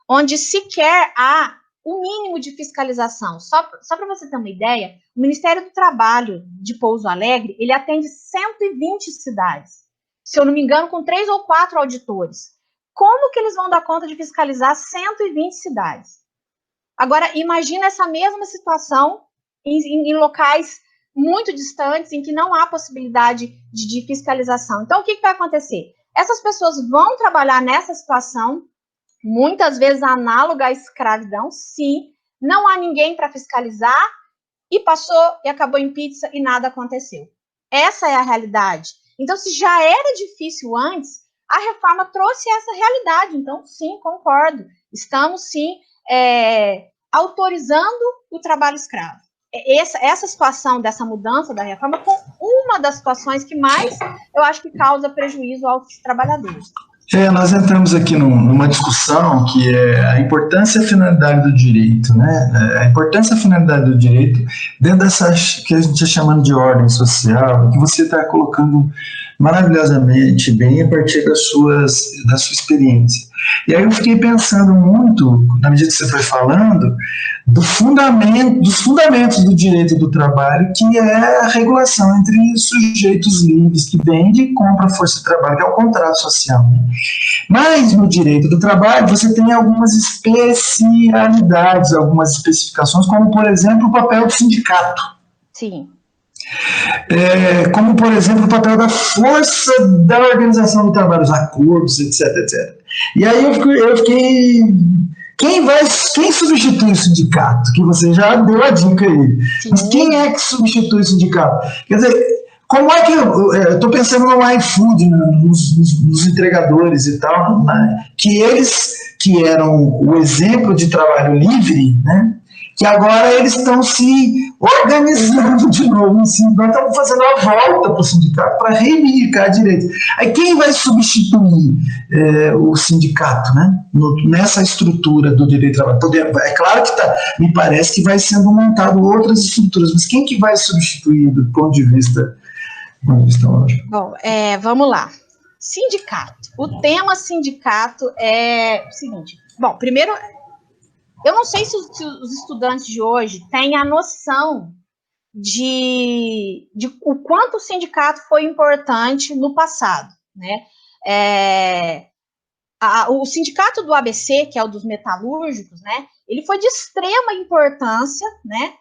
onde sequer há o mínimo de fiscalização. Só para você ter uma ideia, o Ministério do Trabalho de Pouso Alegre, ele atende 120 cidades. Se eu não me engano, com 3 ou 4 auditores. Como que eles vão dar conta de fiscalizar 120 cidades? Agora, imagina essa mesma situação em locais muito distantes, em que não há possibilidade de fiscalização. Então, o que vai acontecer? Essas pessoas vão trabalhar nessa situação, muitas vezes análoga à escravidão, sim, não há ninguém para fiscalizar, e passou e acabou em pizza e nada aconteceu. Essa é a realidade. Então, se já era difícil antes, a reforma trouxe essa realidade. Então, sim, concordo. Estamos, sim, autorizando o trabalho escravo. Essa situação dessa mudança da reforma foi uma das situações que mais, eu acho, que causa prejuízo aos trabalhadores. Nós entramos aqui numa discussão que é a importância e a finalidade do direito, né? A importância e a finalidade do direito dentro dessa que a gente está chamando de ordem social, que você está colocando maravilhosamente bem a partir da sua experiência. E aí eu fiquei pensando muito, na medida que você foi falando, dos fundamentos do direito do trabalho, que é a regulação entre sujeitos livres que vendem e compram força de trabalho, que é o contrato social. Mas no direito do trabalho você tem algumas especialidades, algumas especificações, como, por exemplo, o papel do sindicato. Sim. Como, por exemplo, o papel da força da organização do trabalho, os acordos, etc, etc. E aí eu fiquei... Quem substitui o sindicato? Que você já deu a dica aí. Sim. Mas quem é que substitui o sindicato? Quer dizer, como é que eu estou pensando no iFood, nos entregadores e tal, né? Que eles que eram o exemplo de trabalho livre, né? Que agora eles estão se organizando de novo, nós estamos fazendo a volta para o sindicato para reivindicar direitos. Aí quem vai substituir o sindicato, né, nessa estrutura do direito do trabalho? É claro que me parece que vai sendo montado outras estruturas, mas quem que vai substituir do ponto de vista lógico? Bom, vamos lá. Sindicato. O tema sindicato é o seguinte. Bom, primeiro... Eu não sei se os estudantes de hoje têm a noção de o quanto o sindicato foi importante no passado, né? O sindicato do ABC, que é o dos metalúrgicos, né? Ele foi de extrema importância, né?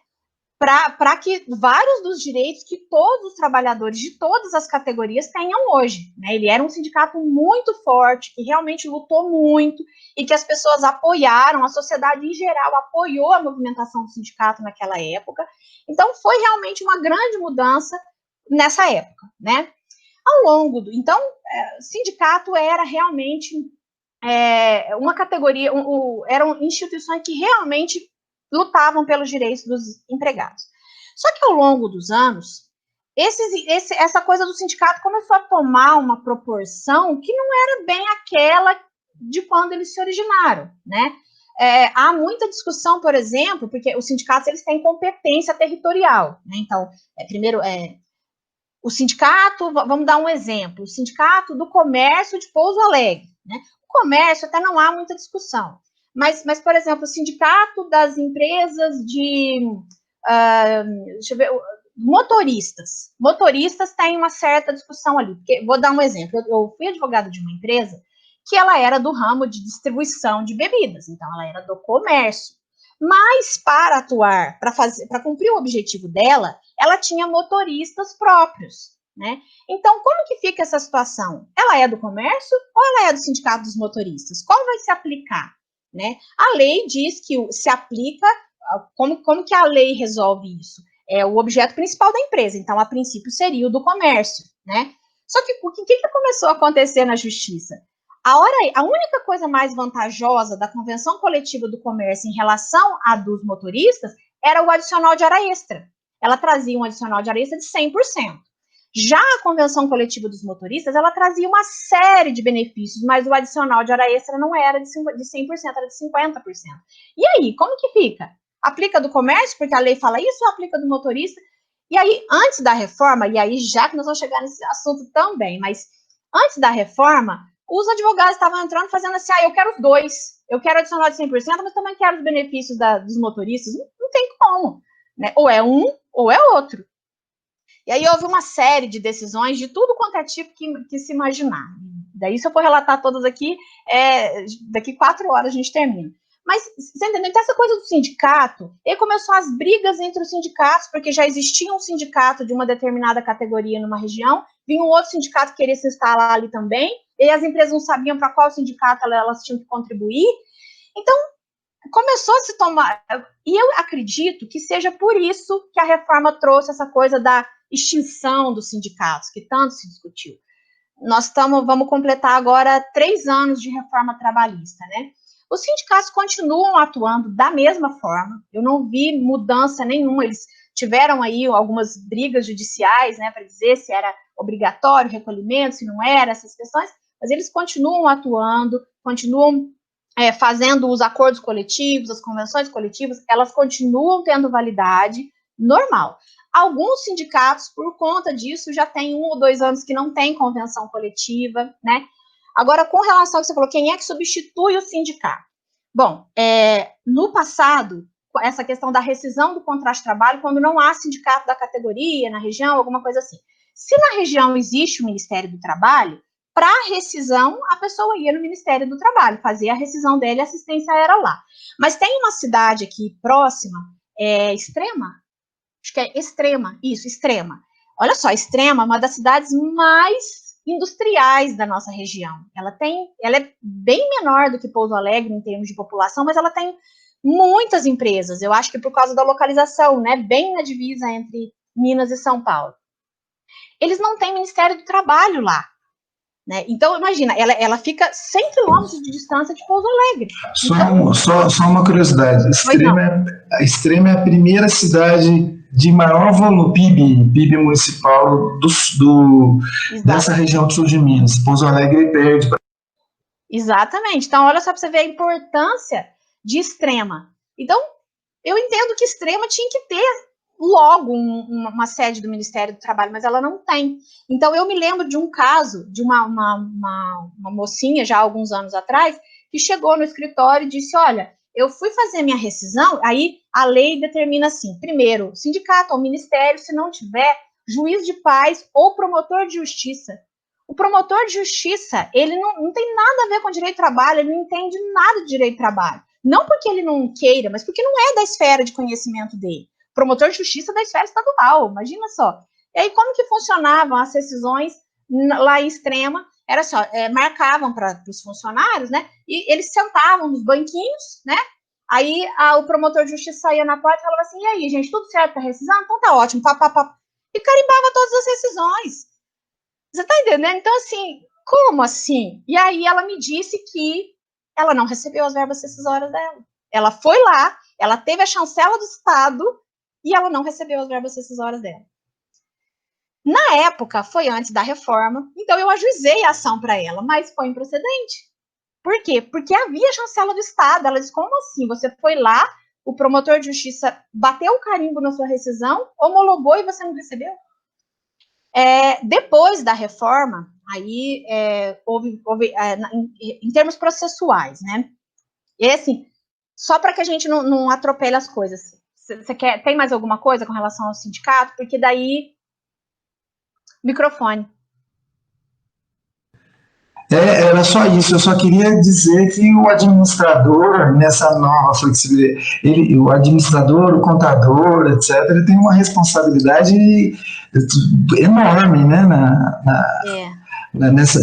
Para que vários dos direitos que todos os trabalhadores de todas as categorias tenham hoje, né? Ele era um sindicato muito forte, que realmente lutou muito, e que as pessoas apoiaram, a sociedade em geral apoiou a movimentação do sindicato naquela época. Então, foi realmente uma grande mudança nessa época, né? Ao longo Então, o sindicato era realmente uma categoria, eram instituições que realmente lutavam pelos direitos dos empregados. Só que ao longo dos anos, essa coisa do sindicato começou a tomar uma proporção que não era bem aquela de quando eles se originaram, né? Há muita discussão, por exemplo, porque os sindicatos eles têm competência territorial, né? Então, primeiro, o sindicato, vamos dar um exemplo, o sindicato do comércio de Pouso Alegre, né? O comércio até não há muita discussão. Mas, por exemplo, o sindicato das empresas deixa eu ver, motoristas. Motoristas têm uma certa discussão ali. Porque, vou dar um exemplo. Eu fui advogada de uma empresa que ela era do ramo de distribuição de bebidas. Então, ela era do comércio. Mas, para atuar, para cumprir o objetivo dela, ela tinha motoristas próprios, né? Então, como que fica essa situação? Ela é do comércio ou ela é do sindicato dos motoristas? Qual vai se aplicar? Né? A lei diz que se aplica, como que a lei resolve isso? É o objeto principal da empresa, então, a princípio, seria o do comércio, né? Só que o que começou a acontecer na justiça? A única coisa mais vantajosa da convenção coletiva do comércio em relação à dos motoristas era o adicional de hora extra. Ela trazia um adicional de hora extra de 100%. Já a convenção coletiva dos motoristas, ela trazia uma série de benefícios, mas o adicional de hora extra não era de 100%, era de 50%. E aí, como que fica? Aplica do comércio, porque a lei fala isso, ou aplica do motorista? E aí, antes da reforma, e aí já que nós vamos chegar nesse assunto também, mas antes da reforma, os advogados estavam entrando fazendo assim, eu quero os dois, eu quero adicional de 100%, mas também quero os benefícios dos motoristas. Não tem como, né? Ou é um, ou é outro. E aí houve uma série de decisões de tudo quanto é tipo que se imaginar. Daí, se eu for relatar todas aqui, daqui 4 horas a gente termina. Mas, você entendeu? Então, essa coisa do sindicato, e aí começou as brigas entre os sindicatos, porque já existia um sindicato de uma determinada categoria numa região, vinha um outro sindicato que queria se instalar ali também, e as empresas não sabiam para qual sindicato elas tinham que contribuir. Então, começou a se tomar... E eu acredito que seja por isso que a reforma trouxe essa coisa da extinção dos sindicatos, que tanto se discutiu. Nós vamos completar agora 3 anos de reforma trabalhista, né? Os sindicatos continuam atuando da mesma forma, eu não vi mudança nenhuma, eles tiveram aí algumas brigas judiciais, né, para dizer se era obrigatório o recolhimento, se não era, essas questões, mas eles continuam atuando, continuam fazendo os acordos coletivos, as convenções coletivas, elas continuam tendo validade normal. Alguns sindicatos, por conta disso, já tem 1 ou 2 anos que não tem convenção coletiva, né? Agora, com relação ao que você falou, quem é que substitui o sindicato? Bom, no passado, essa questão da rescisão do contrato de trabalho, quando não há sindicato da categoria, na região, alguma coisa assim. Se na região existe o Ministério do Trabalho, para rescisão, a pessoa ia no Ministério do Trabalho, fazia a rescisão dele, a assistência era lá. Mas tem uma cidade aqui próxima, Extrema? Acho que é Extrema, isso, Extrema. Olha só, Extrema é uma das cidades mais industriais da nossa região. Ela é bem menor do que Pouso Alegre em termos de população, mas ela tem muitas empresas. Eu acho que por causa da localização, né, bem na divisa entre Minas e São Paulo. Eles não têm Ministério do Trabalho lá, né? Então, imagina, ela fica 100 quilômetros de distância de Pouso Alegre. Só uma curiosidade, Extrema é a primeira cidade de maior volume, PIB municipal dessa região do sul de Minas. Pouso Alegre perde. Exatamente. Então, olha só para você ver a importância de Extrema. Então, eu entendo que Extrema tinha que ter logo uma sede do Ministério do Trabalho, mas ela não tem. Então, eu me lembro de um caso de uma mocinha, já há alguns anos atrás, que chegou no escritório e disse, olha, eu fui fazer minha rescisão, aí a lei determina assim, primeiro, sindicato ou ministério, se não tiver, juiz de paz ou promotor de justiça. O promotor de justiça, ele não tem nada a ver com direito de trabalho, ele não entende nada de direito de trabalho. Não porque ele não queira, mas porque não é da esfera de conhecimento dele. O promotor de justiça é da esfera estadual, imagina só. E aí, como que funcionavam as rescisões lá em Extrema? Era só, marcavam para os funcionários, né? E eles sentavam nos banquinhos, né? Aí o promotor de justiça saía na porta e falava assim, e aí, gente, tudo certo para rescisão? Então tá ótimo, e carimbava todas as rescisões. Você tá entendendo? Então, assim, como assim? E aí ela me disse que ela não recebeu as verbas rescisórias dela. Ela foi lá, ela teve a chancela do Estado e ela não recebeu as verbas rescisórias dela. Na época, foi antes da reforma, então eu ajuizei a ação para ela, mas foi improcedente. Por quê? Porque havia chancela do Estado. Ela disse, como assim? Você foi lá, o promotor de justiça bateu o carimbo na sua rescisão, homologou e você não recebeu? Depois da reforma, aí houve em termos processuais, né? E assim, só para que a gente não atropele as coisas. Tem mais alguma coisa com relação ao sindicato? Porque daí... Microfone. Era só isso, eu só queria dizer que o administrador, nessa nova flexibilidade, o administrador, o contador, etc., ele tem uma responsabilidade enorme, né,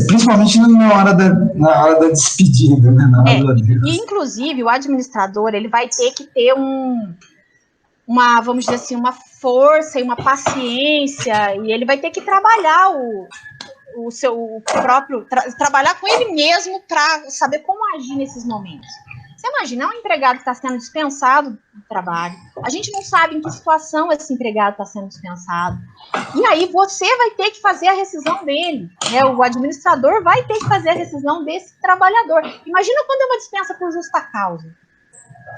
principalmente na hora da despedida, né, na hora e, inclusive, o administrador, ele vai ter que ter vamos dizer assim, uma força e uma paciência, e ele vai ter que trabalhar o seu próprio, trabalhar com ele mesmo para saber como agir nesses momentos. Você imagina, é um empregado que está sendo dispensado do trabalho, a gente não sabe em que situação esse empregado está sendo dispensado, e aí você vai ter que fazer a rescisão dele, né? O administrador vai ter que fazer a rescisão desse trabalhador. Imagina quando é uma dispensa por justa causa.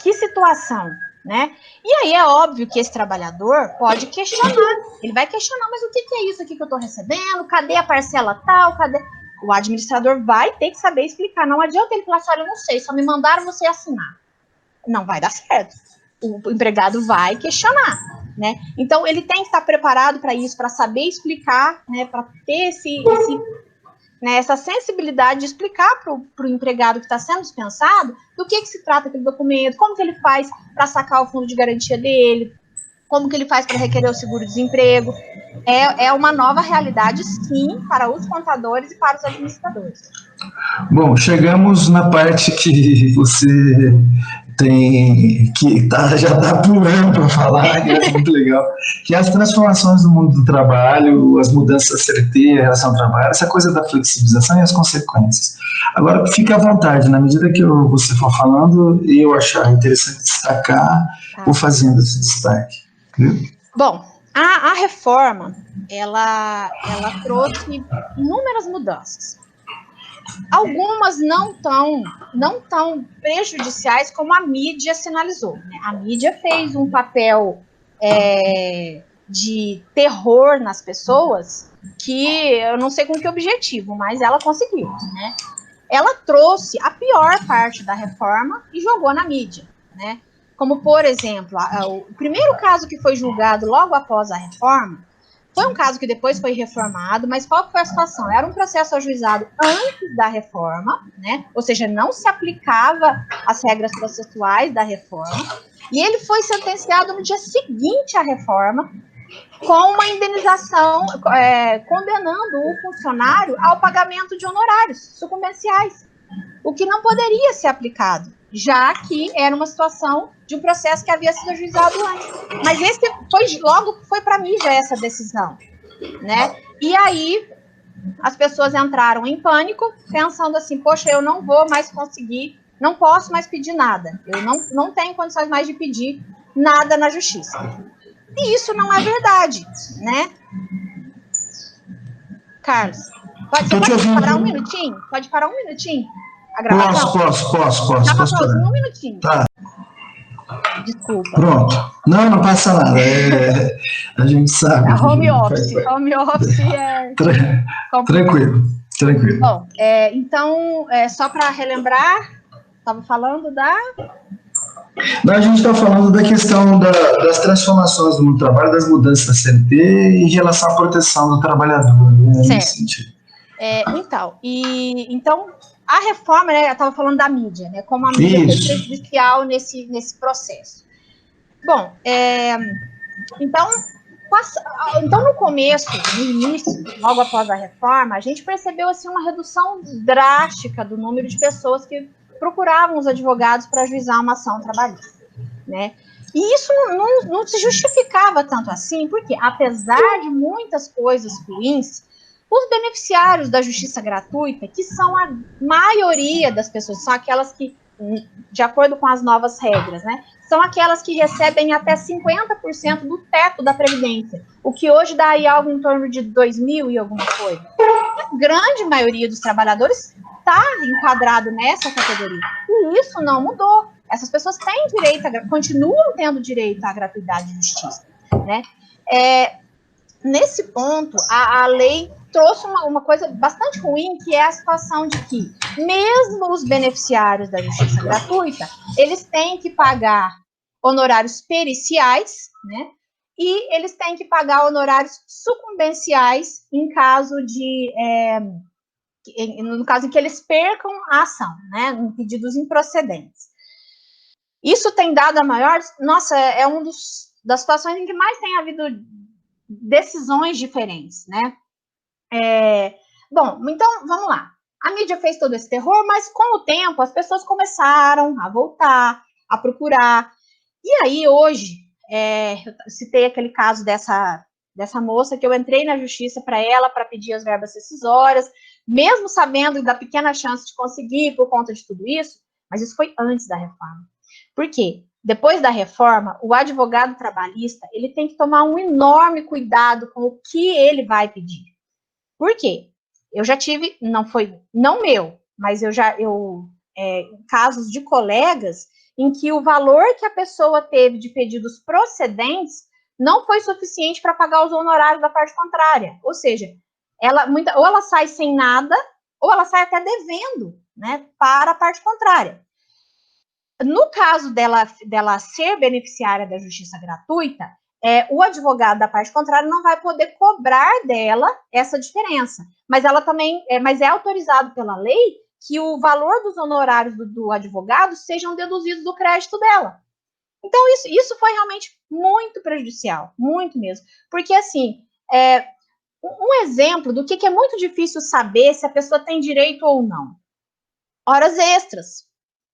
Que situação, né? E aí é óbvio que esse trabalhador pode questionar, ele vai questionar, mas o que é isso aqui que eu estou recebendo? Cadê a parcela tal? Cadê... O administrador vai ter que saber explicar, não adianta ele falar assim, olha, eu não sei, só me mandaram você assinar. Não vai dar certo. O empregado vai questionar, né? Então, ele tem que estar preparado para isso, para saber explicar, né? Para ter né, essa sensibilidade de explicar para o empregado que está sendo dispensado do que se trata aquele documento, como que ele faz para sacar o fundo de garantia dele, como que ele faz para requerer o seguro-desemprego. É uma nova realidade, sim, para os contadores e para os administradores. Bom, chegamos na parte que você tem, que já está pulando para falar, que é muito legal, que é as transformações do mundo do trabalho, as mudanças CLT em relação ao trabalho, essa coisa da flexibilização e as consequências. Agora, fique à vontade, na medida que você for falando e eu achar interessante destacar, vou fazendo esse destaque. Viu? Bom, a reforma, ela trouxe inúmeras mudanças. Algumas não tão prejudiciais como a mídia sinalizou, né? A mídia fez um papel de terror nas pessoas que eu não sei com que objetivo, mas ela conseguiu, né? Ela trouxe a pior parte da reforma e jogou na mídia, né? Como, por exemplo, o primeiro caso que foi julgado logo após a reforma foi um caso que depois foi reformado, mas qual foi a situação? Era um processo ajuizado antes da reforma, né? Ou seja, não se aplicava as regras processuais da reforma, e ele foi sentenciado no dia seguinte à reforma, com uma indenização, condenando o funcionário ao pagamento de honorários sucumbenciais, o que não poderia ser aplicado, já que era uma situação de um processo que havia sido ajuizado antes. Mas esse foi para mim já essa decisão, né? E aí as pessoas entraram em pânico, pensando assim, poxa, eu não vou mais conseguir, não posso mais pedir nada, eu não tenho condições mais de pedir nada na justiça. E isso não é verdade, né? Carlos, você pode parar um minutinho? Pode parar um minutinho? A gravação? Posso. Dá para falar um minutinho? Tá. Desculpa. Pronto. Não passa nada. A gente sabe. Home office é... Tranquilo. Bom, então, só para relembrar, estava falando da... A gente está falando da questão das transformações do mundo do trabalho, das mudanças da CLT em relação à proteção do trabalhador, né, nesse sentido. Então, a reforma, né, eu estava falando da mídia, né, como a mídia foi prejudicial nesse processo. Bom, então, no começo, no início, logo após a reforma, a gente percebeu assim, uma redução drástica do número de pessoas que procuravam os advogados para ajuizar uma ação trabalhista, né? E isso não se justificava tanto assim, porque apesar de muitas coisas ruins, os beneficiários da justiça gratuita, que são a maioria das pessoas, são aquelas que, de acordo com as novas regras, né, são aquelas que recebem até 50% do teto da Previdência, o que hoje dá aí algo em torno de 2.000 e alguma coisa. A grande maioria dos trabalhadores está enquadrado nessa categoria. E isso não mudou. Essas pessoas têm direito, continuam tendo direito à gratuidade de justiça, né? Nesse ponto, a lei trouxe uma coisa bastante ruim, que é a situação de que, mesmo os beneficiários da justiça gratuita, eles têm que pagar honorários periciais, né? E eles têm que pagar honorários sucumbenciais em caso no caso em que eles percam a ação, né, em pedidos improcedentes. Isso tem dado a maior... Nossa, é uma das situações em que mais tem havido decisões diferentes, né? Bom, então, vamos lá. A mídia fez todo esse terror, mas com o tempo as pessoas começaram a voltar, a procurar. E aí, hoje, eu citei aquele caso dessa moça que eu entrei na justiça para ela, para pedir as verbas rescisórias, mesmo sabendo da pequena chance de conseguir por conta de tudo isso, mas isso foi antes da reforma. Por quê? Depois da reforma, o advogado trabalhista, ele tem que tomar um enorme cuidado com o que ele vai pedir. Por quê? Eu já tive, não meu, mas casos de colegas em que o valor que a pessoa teve de pedidos procedentes não foi suficiente para pagar os honorários da parte contrária. Ou seja, ou ela sai sem nada, ou ela sai até devendo, né, para a parte contrária. No caso dela ser beneficiária da justiça gratuita, o advogado da parte contrária não vai poder cobrar dela essa diferença, mas ela também, mas é autorizado pela lei que o valor dos honorários do advogado sejam deduzidos do crédito dela. Então, isso foi realmente muito prejudicial, muito mesmo, porque, assim, um exemplo do que é muito difícil saber se a pessoa tem direito ou não. Horas extras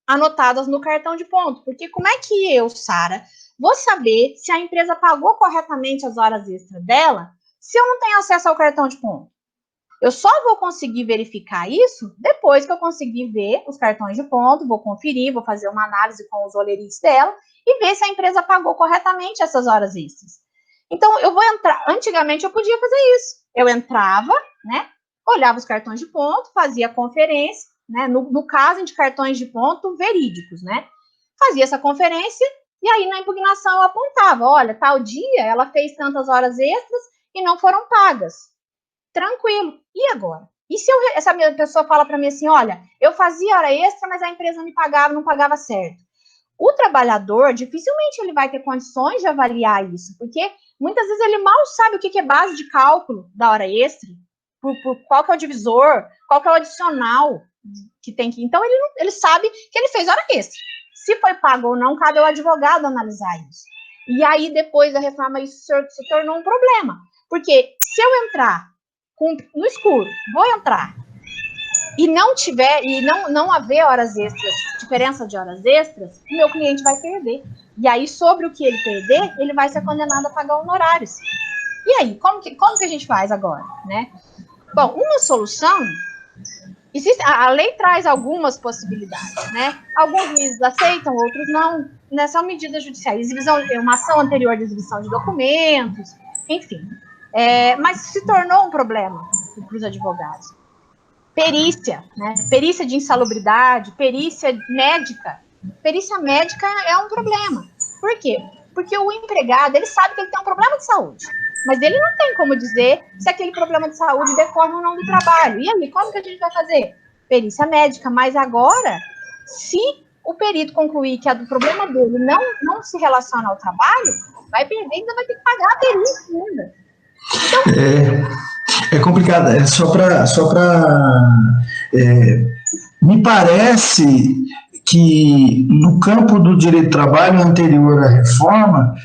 anotadas no cartão de ponto, porque como é que eu, Sara, vou saber se a empresa pagou corretamente as horas extras dela se eu não tenho acesso ao cartão de ponto? Eu só vou conseguir verificar isso depois que eu conseguir ver os cartões de ponto, vou conferir, vou fazer uma análise com os olerites dela e ver se a empresa pagou corretamente essas horas extras. Então, eu vou entrar. Antigamente, eu podia fazer isso. Eu entrava, né, olhava os cartões de ponto, fazia a conferência, né, no caso de cartões de ponto verídicos, né, fazia essa conferência e aí na impugnação eu apontava, olha, tal dia ela fez tantas horas extras e não foram pagas. Tranquilo. E agora? E se essa pessoa fala para mim assim, olha, eu fazia hora extra, mas a empresa me pagava, não pagava certo. O trabalhador, dificilmente ele vai ter condições de avaliar isso, porque muitas vezes ele mal sabe o que é base de cálculo da hora extra, qual que é o divisor, qual que é o adicional que tem que... Então, ele sabe que ele fez hora extra. Se foi pago ou não, cabe ao advogado analisar isso. E aí, depois da reforma, isso se tornou um problema. Porque se eu entrar no escuro, vou entrar, e não haver horas extras, diferença de horas extras, o meu cliente vai perder. E aí, sobre o que ele perder, ele vai ser condenado a pagar honorários. E aí, como que a gente faz agora, né? Bom, uma solução, a lei traz algumas possibilidades, né? Alguns juízes aceitam, outros não, né? São medidas judiciais, uma ação anterior de exibição de documentos, enfim. Mas se tornou um problema para os advogados. Perícia, né? Perícia de insalubridade, perícia médica. Perícia médica é um problema. Por quê? Porque o empregado, ele sabe que ele tem um problema de saúde, mas ele não tem como dizer se aquele problema de saúde decorre ou não do trabalho. E aí, como que a gente vai fazer? Perícia médica. Mas agora, se o perito concluir que o problema dele não se relaciona ao trabalho, vai perder e ainda vai ter que pagar a perícia ainda. Então, é complicado. Me parece que no campo do direito do trabalho anterior à reforma,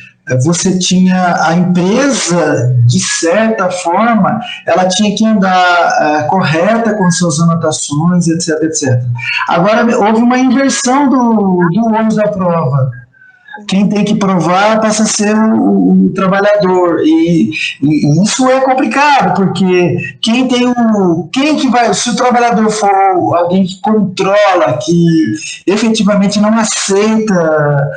você tinha a empresa, de certa forma, ela tinha que andar correta com suas anotações, etc, etc. Agora, houve uma inversão do ônus da prova. Quem tem que provar passa a ser o trabalhador, e isso é complicado, porque quem que vai, se o trabalhador for alguém que controla, que efetivamente não aceita,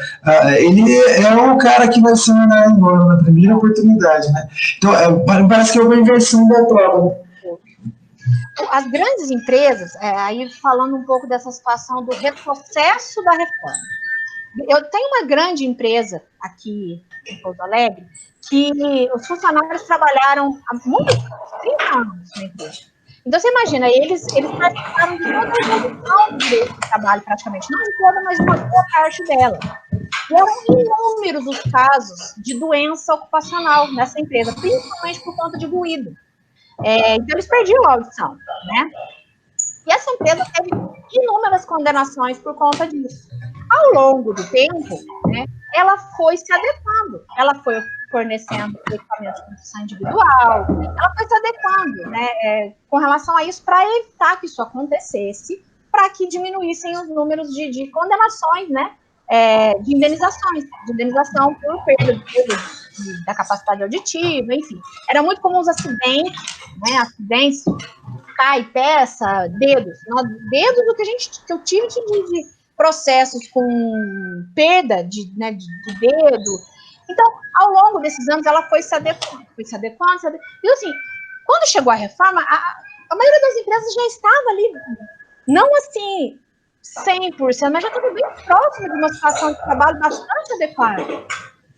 ele é o cara que vai ser mandado embora na primeira oportunidade, né? Então, parece que é uma inversão da prova. As grandes empresas, aí falando um pouco dessa situação do retrocesso da reforma, eu tenho uma grande empresa aqui em Pouso Alegre que os funcionários trabalharam há muitos anos, 30 anos na empresa. Então, você imagina, eles participaram de toda a evolução do direito do trabalho, praticamente, não de toda, mas de uma boa parte dela. E eram inúmeros os casos de doença ocupacional nessa empresa, principalmente por conta de ruído. Então, eles perdiam a audição, né? E essa empresa teve inúmeras condenações por conta disso. Ao longo do tempo, né, ela foi se adequando, ela foi fornecendo equipamentos de proteção individual, ela foi se adequando, né, com relação a isso, para evitar que isso acontecesse, para que diminuíssem os números de condenações, né, de indenização por perda da capacidade auditiva, enfim. Era muito comum os acidentes, né, cai, peça, dedos. Dedos do que eu tive processos com perda de dedo. Então, ao longo desses anos, ela foi se adequando. E assim, quando chegou a reforma, a maioria das empresas já estava ali, não assim 100%, mas já estava bem próxima de uma situação de trabalho bastante adequada.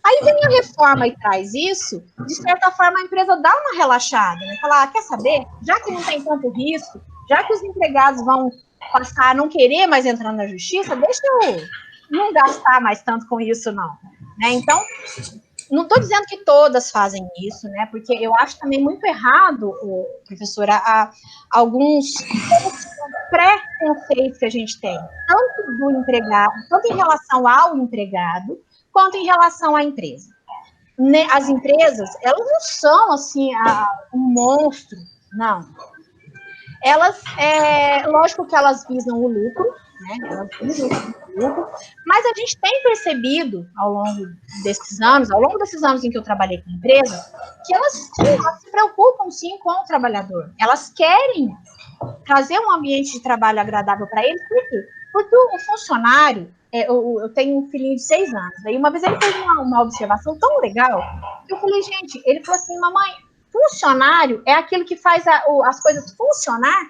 Aí vem a reforma e traz isso, de certa forma a empresa dá uma relaxada, né? Falar, quer saber? Já que não tem tanto risco, já que os empregados vão passar a não querer mais entrar na justiça, deixa eu não gastar mais tanto com isso, não. Né? Então, não estou dizendo que todas fazem isso, né? Porque eu acho também muito errado, professora, alguns pré-conceitos que a gente tem, tanto do empregado, tanto em relação ao empregado, quanto em relação à empresa. As empresas, elas não são, assim, um monstro, não. Elas, lógico que elas visam o lucro, né? Elas visam o lucro, mas a gente tem percebido, ao longo desses anos em que eu trabalhei com empresas, que elas se preocupam, sim, com o trabalhador. Elas querem trazer um ambiente de trabalho agradável para eles, por quê? Porque o funcionário, eu tenho um filhinho de 6 anos, aí uma vez ele fez uma observação tão legal, que eu falei, gente, ele falou assim, mamãe, funcionário é aquilo que faz as coisas funcionar?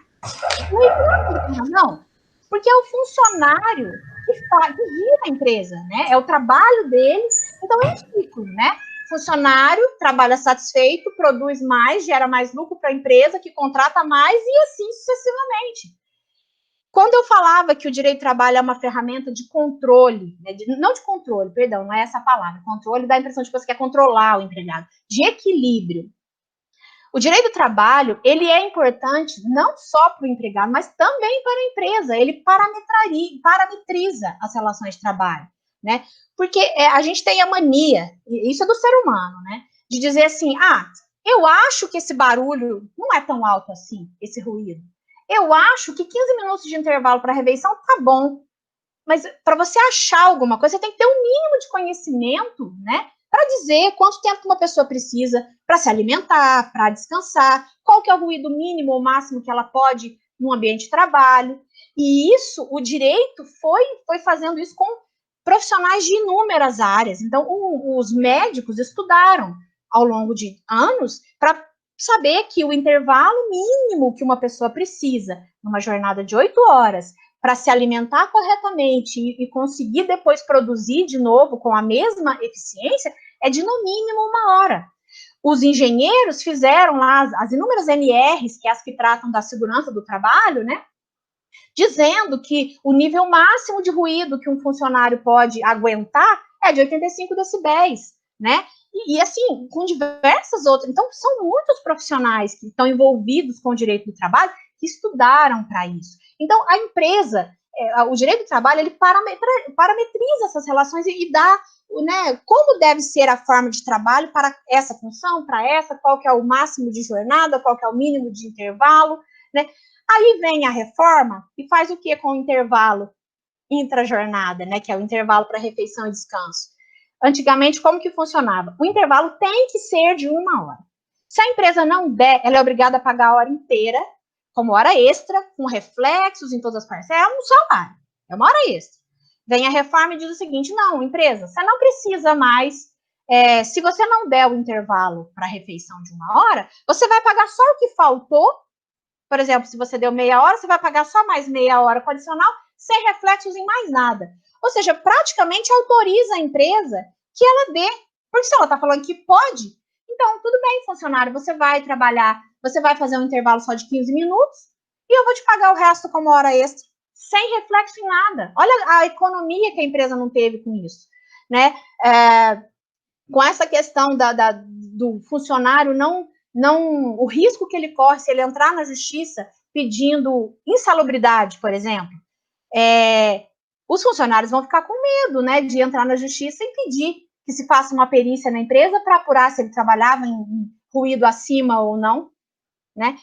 Não, porque é o funcionário que gira a empresa, né? É o trabalho dele, então é um ciclo, né? Funcionário trabalha satisfeito, produz mais, gera mais lucro para a empresa, que contrata mais e assim sucessivamente. Quando eu falava que o direito do trabalho é uma ferramenta de controle, né, não de controle, perdão, não é essa a palavra, controle dá a impressão de que você quer controlar o empregado, de equilíbrio. O direito do trabalho, ele é importante não só para o empregado, mas também para a empresa, ele parametriza as relações de trabalho, né? Porque a gente tem a mania, isso é do ser humano, né? De dizer assim, eu acho que esse barulho não é tão alto assim, esse ruído. Eu acho que 15 minutos de intervalo para refeição tá bom. Mas para você achar alguma coisa, você tem que ter um mínimo de conhecimento, né? Para dizer quanto tempo uma pessoa precisa para se alimentar, para descansar, qual que é o ruído mínimo ou máximo que ela pode no ambiente de trabalho. E isso, o direito foi fazendo isso com profissionais de inúmeras áreas. Então, os médicos estudaram ao longo de anos para saber que o intervalo mínimo que uma pessoa precisa numa jornada de 8 horas para se alimentar corretamente e conseguir depois produzir de novo com a mesma eficiência é de no mínimo 1 hora. Os engenheiros fizeram lá as inúmeras NRs, que é as que tratam da segurança do trabalho, né? Dizendo que o nível máximo de ruído que um funcionário pode aguentar é de 85 decibéis, né? E assim, com diversas outras. Então, são muitos profissionais que estão envolvidos com o direito do trabalho que estudaram para isso. Então, a empresa, o direito do trabalho, ele parametriza essas relações e dá, né, como deve ser a forma de trabalho para essa função, para essa, qual que é o máximo de jornada, qual que é o mínimo de intervalo, né? Aí vem a reforma e faz o que com o intervalo intra-jornada, né, que é o intervalo para refeição e descanso. Antigamente, como que funcionava? O intervalo tem que ser de 1 hora. Se a empresa não der, ela é obrigada a pagar a hora inteira, como hora extra, com reflexos em todas as parcelas, é um salário, é 1 hora extra. Vem a reforma e diz o seguinte, não, empresa, você não precisa mais, se você não der o intervalo para refeição de 1 hora, você vai pagar só o que faltou. Por exemplo, se você deu meia hora, você vai pagar só mais meia hora com adicional, sem reflexos em mais nada. Ou seja, praticamente autoriza a empresa que ela dê. Porque se ela está falando que pode, então tudo bem, funcionário, você vai trabalhar, você vai fazer um intervalo só de 15 minutos e eu vou te pagar o resto como hora extra, sem reflexo em nada. Olha a economia que a empresa não teve com isso, né? Com essa questão do funcionário o risco que ele corre se ele entrar na justiça pedindo insalubridade, por exemplo, os funcionários vão ficar com medo, né, de entrar na justiça e pedir que se faça uma perícia na empresa para apurar se ele trabalhava em ruído acima ou não, né?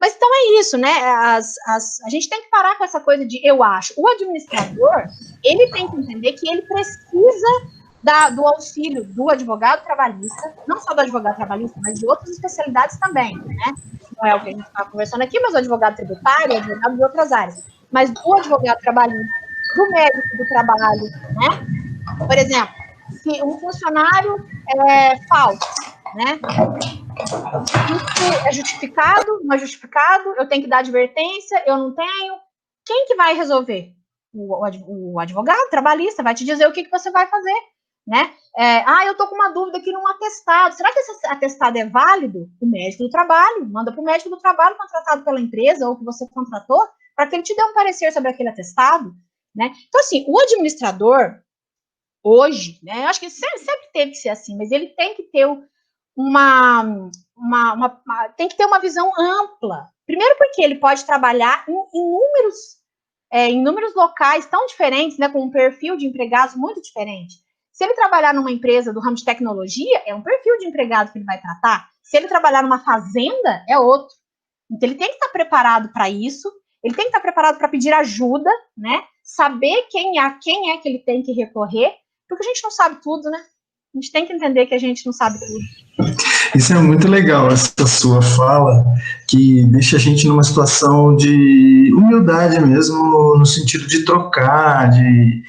Mas então é isso, né? A gente tem que parar com essa coisa de eu acho. O administrador, ele tem que entender que ele precisa do auxílio do advogado trabalhista, não só do advogado trabalhista, mas de outras especialidades também, né? Não é o que a gente está conversando aqui, mas o advogado tributário, o advogado de outras áreas. Mas o advogado trabalhista, do médico do trabalho, né? Por exemplo, se um funcionário falta, né? Isso é justificado, não é justificado? Eu tenho que dar advertência, eu não tenho? Quem que vai resolver? O advogado trabalhista vai te dizer o que você vai fazer, né? Eu estou com uma dúvida aqui num atestado. Será que esse atestado é válido? O médico do trabalho manda para o médico do trabalho contratado pela empresa ou que você contratou para que ele te dê um parecer sobre aquele atestado, né? Então, assim, o administrador, hoje, né? Eu acho que sempre teve que ser assim, mas ele tem que ter tem que ter uma visão ampla. Primeiro porque ele pode trabalhar em inúmeros locais tão diferentes, né, com um perfil de empregados muito diferente. Se ele trabalhar numa empresa do ramo de tecnologia, é um perfil de empregado que ele vai tratar. Se ele trabalhar numa fazenda, é outro. Então, ele tem que estar preparado para isso, ele tem que estar preparado para pedir ajuda, né? Saber quem é que ele tem que recorrer, porque a gente não sabe tudo, né? A gente tem que entender que a gente não sabe tudo. Isso é muito legal, essa sua fala, que deixa a gente numa situação de humildade mesmo, no sentido de trocar, de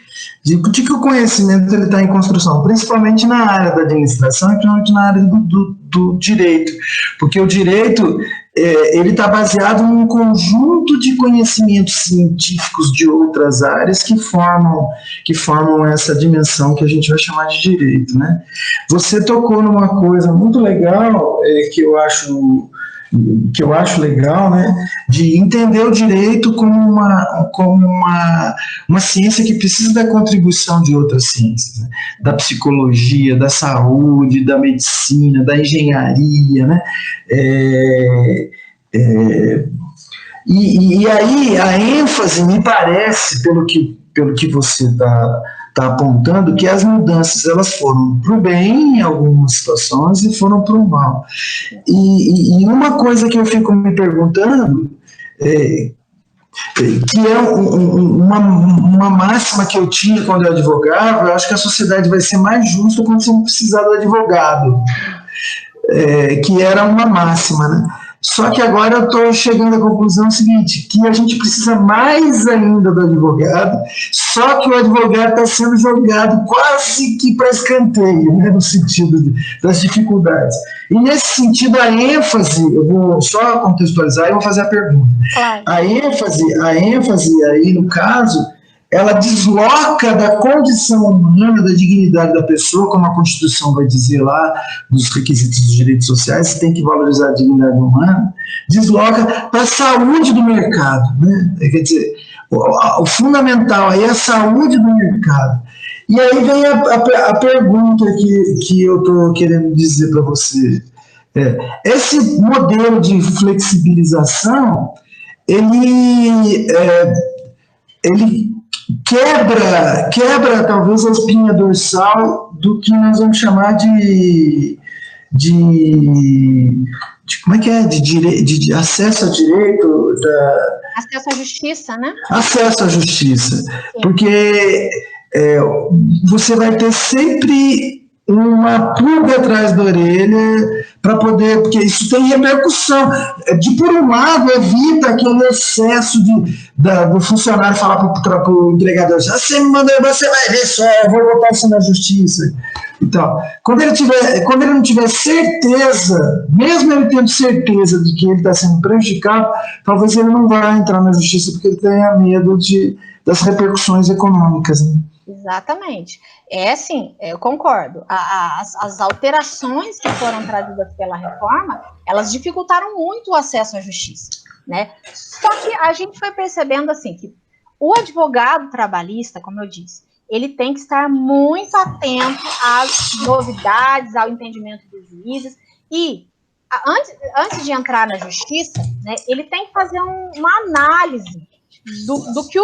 que o conhecimento ele está em construção, principalmente na área da administração e principalmente na área do direito, porque o direito ele está baseado num conjunto de conhecimentos científicos de outras áreas que formam essa dimensão que a gente vai chamar de direito, né? Você tocou numa coisa muito legal que eu acho legal, né, de entender o direito como uma ciência que precisa da contribuição de outras ciências, né, da psicologia, da saúde, da medicina, da engenharia, né, e aí a ênfase me parece, pelo que você está apontando, que as mudanças elas foram para o bem em algumas situações e foram para o mal. E uma coisa que eu fico me perguntando, que é uma máxima que eu tinha quando eu advogava, eu acho que a sociedade vai ser mais justa quando você não precisar do advogado, que era uma máxima, né? Só que agora eu estou chegando à conclusão seguinte, que a gente precisa mais ainda do advogado, só que o advogado está sendo jogado quase que para escanteio, né, no sentido das dificuldades. E nesse sentido, a ênfase, eu vou só contextualizar e vou fazer a pergunta. Claro. A ênfase aí, no caso, ela desloca da condição humana, da dignidade da pessoa, como a Constituição vai dizer lá, nos requisitos dos direitos sociais, você tem que valorizar a dignidade humana, desloca para a saúde do mercado, né? Quer dizer, o fundamental aí é a saúde do mercado. E aí vem a pergunta que eu estou querendo dizer para você. Esse modelo de flexibilização, ele quebra talvez a espinha dorsal do que nós vamos chamar de como é que é? De acesso ao direito, acesso à justiça, né? Acesso à justiça. Sim. Porque você vai ter sempre uma pulga atrás da orelha para poder, porque isso tem repercussão. Por um lado, evita aquele excesso do funcionário falar para o empregador, você me mandou, você vai ver só, eu vou botar isso na justiça. Então, quando ele não tiver certeza, mesmo ele tendo certeza de que ele está sendo prejudicado, talvez ele não vá entrar na justiça porque ele tenha medo das repercussões econômicas, né? Exatamente. Sim, eu concordo. As alterações que foram trazidas pela reforma, elas dificultaram muito o acesso à justiça, né? Só que a gente foi percebendo assim que o advogado trabalhista, como eu disse, ele tem que estar muito atento às novidades, ao entendimento dos juízes e antes de entrar na justiça, né, ele tem que fazer uma análise do que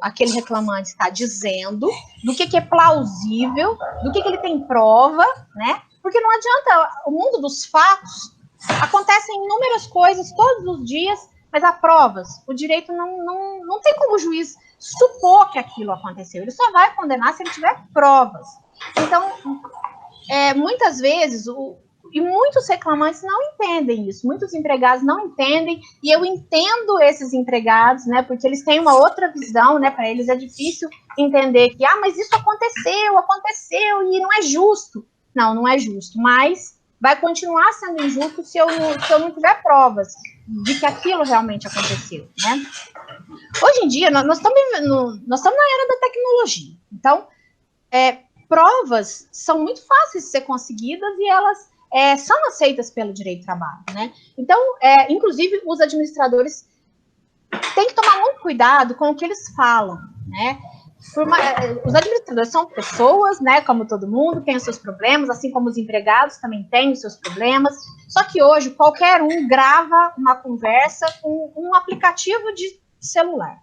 aquele reclamante está dizendo, do que é plausível, do que ele tem prova, né? Porque não adianta, o mundo dos fatos, acontecem inúmeras coisas todos os dias, mas há provas. O direito não tem como o juiz supor que aquilo aconteceu, ele só vai condenar se ele tiver provas. Então, muitas vezes, E muitos reclamantes não entendem isso, muitos empregados não entendem, e eu entendo esses empregados, né, porque eles têm uma outra visão, né, para eles é difícil entender que, mas isso aconteceu, e não é justo. Não, não é justo, mas vai continuar sendo injusto se eu não tiver provas de que aquilo realmente aconteceu, né. Hoje em dia, nós estamos na era da tecnologia, então, provas são muito fáceis de ser conseguidas e elas são aceitas pelo direito do trabalho, né? Então, inclusive, os administradores têm que tomar muito cuidado com o que eles falam, né? Os administradores são pessoas, né? Como todo mundo, tem os seus problemas, assim como os empregados também têm os seus problemas. Só que hoje, qualquer um grava uma conversa com um aplicativo de celular.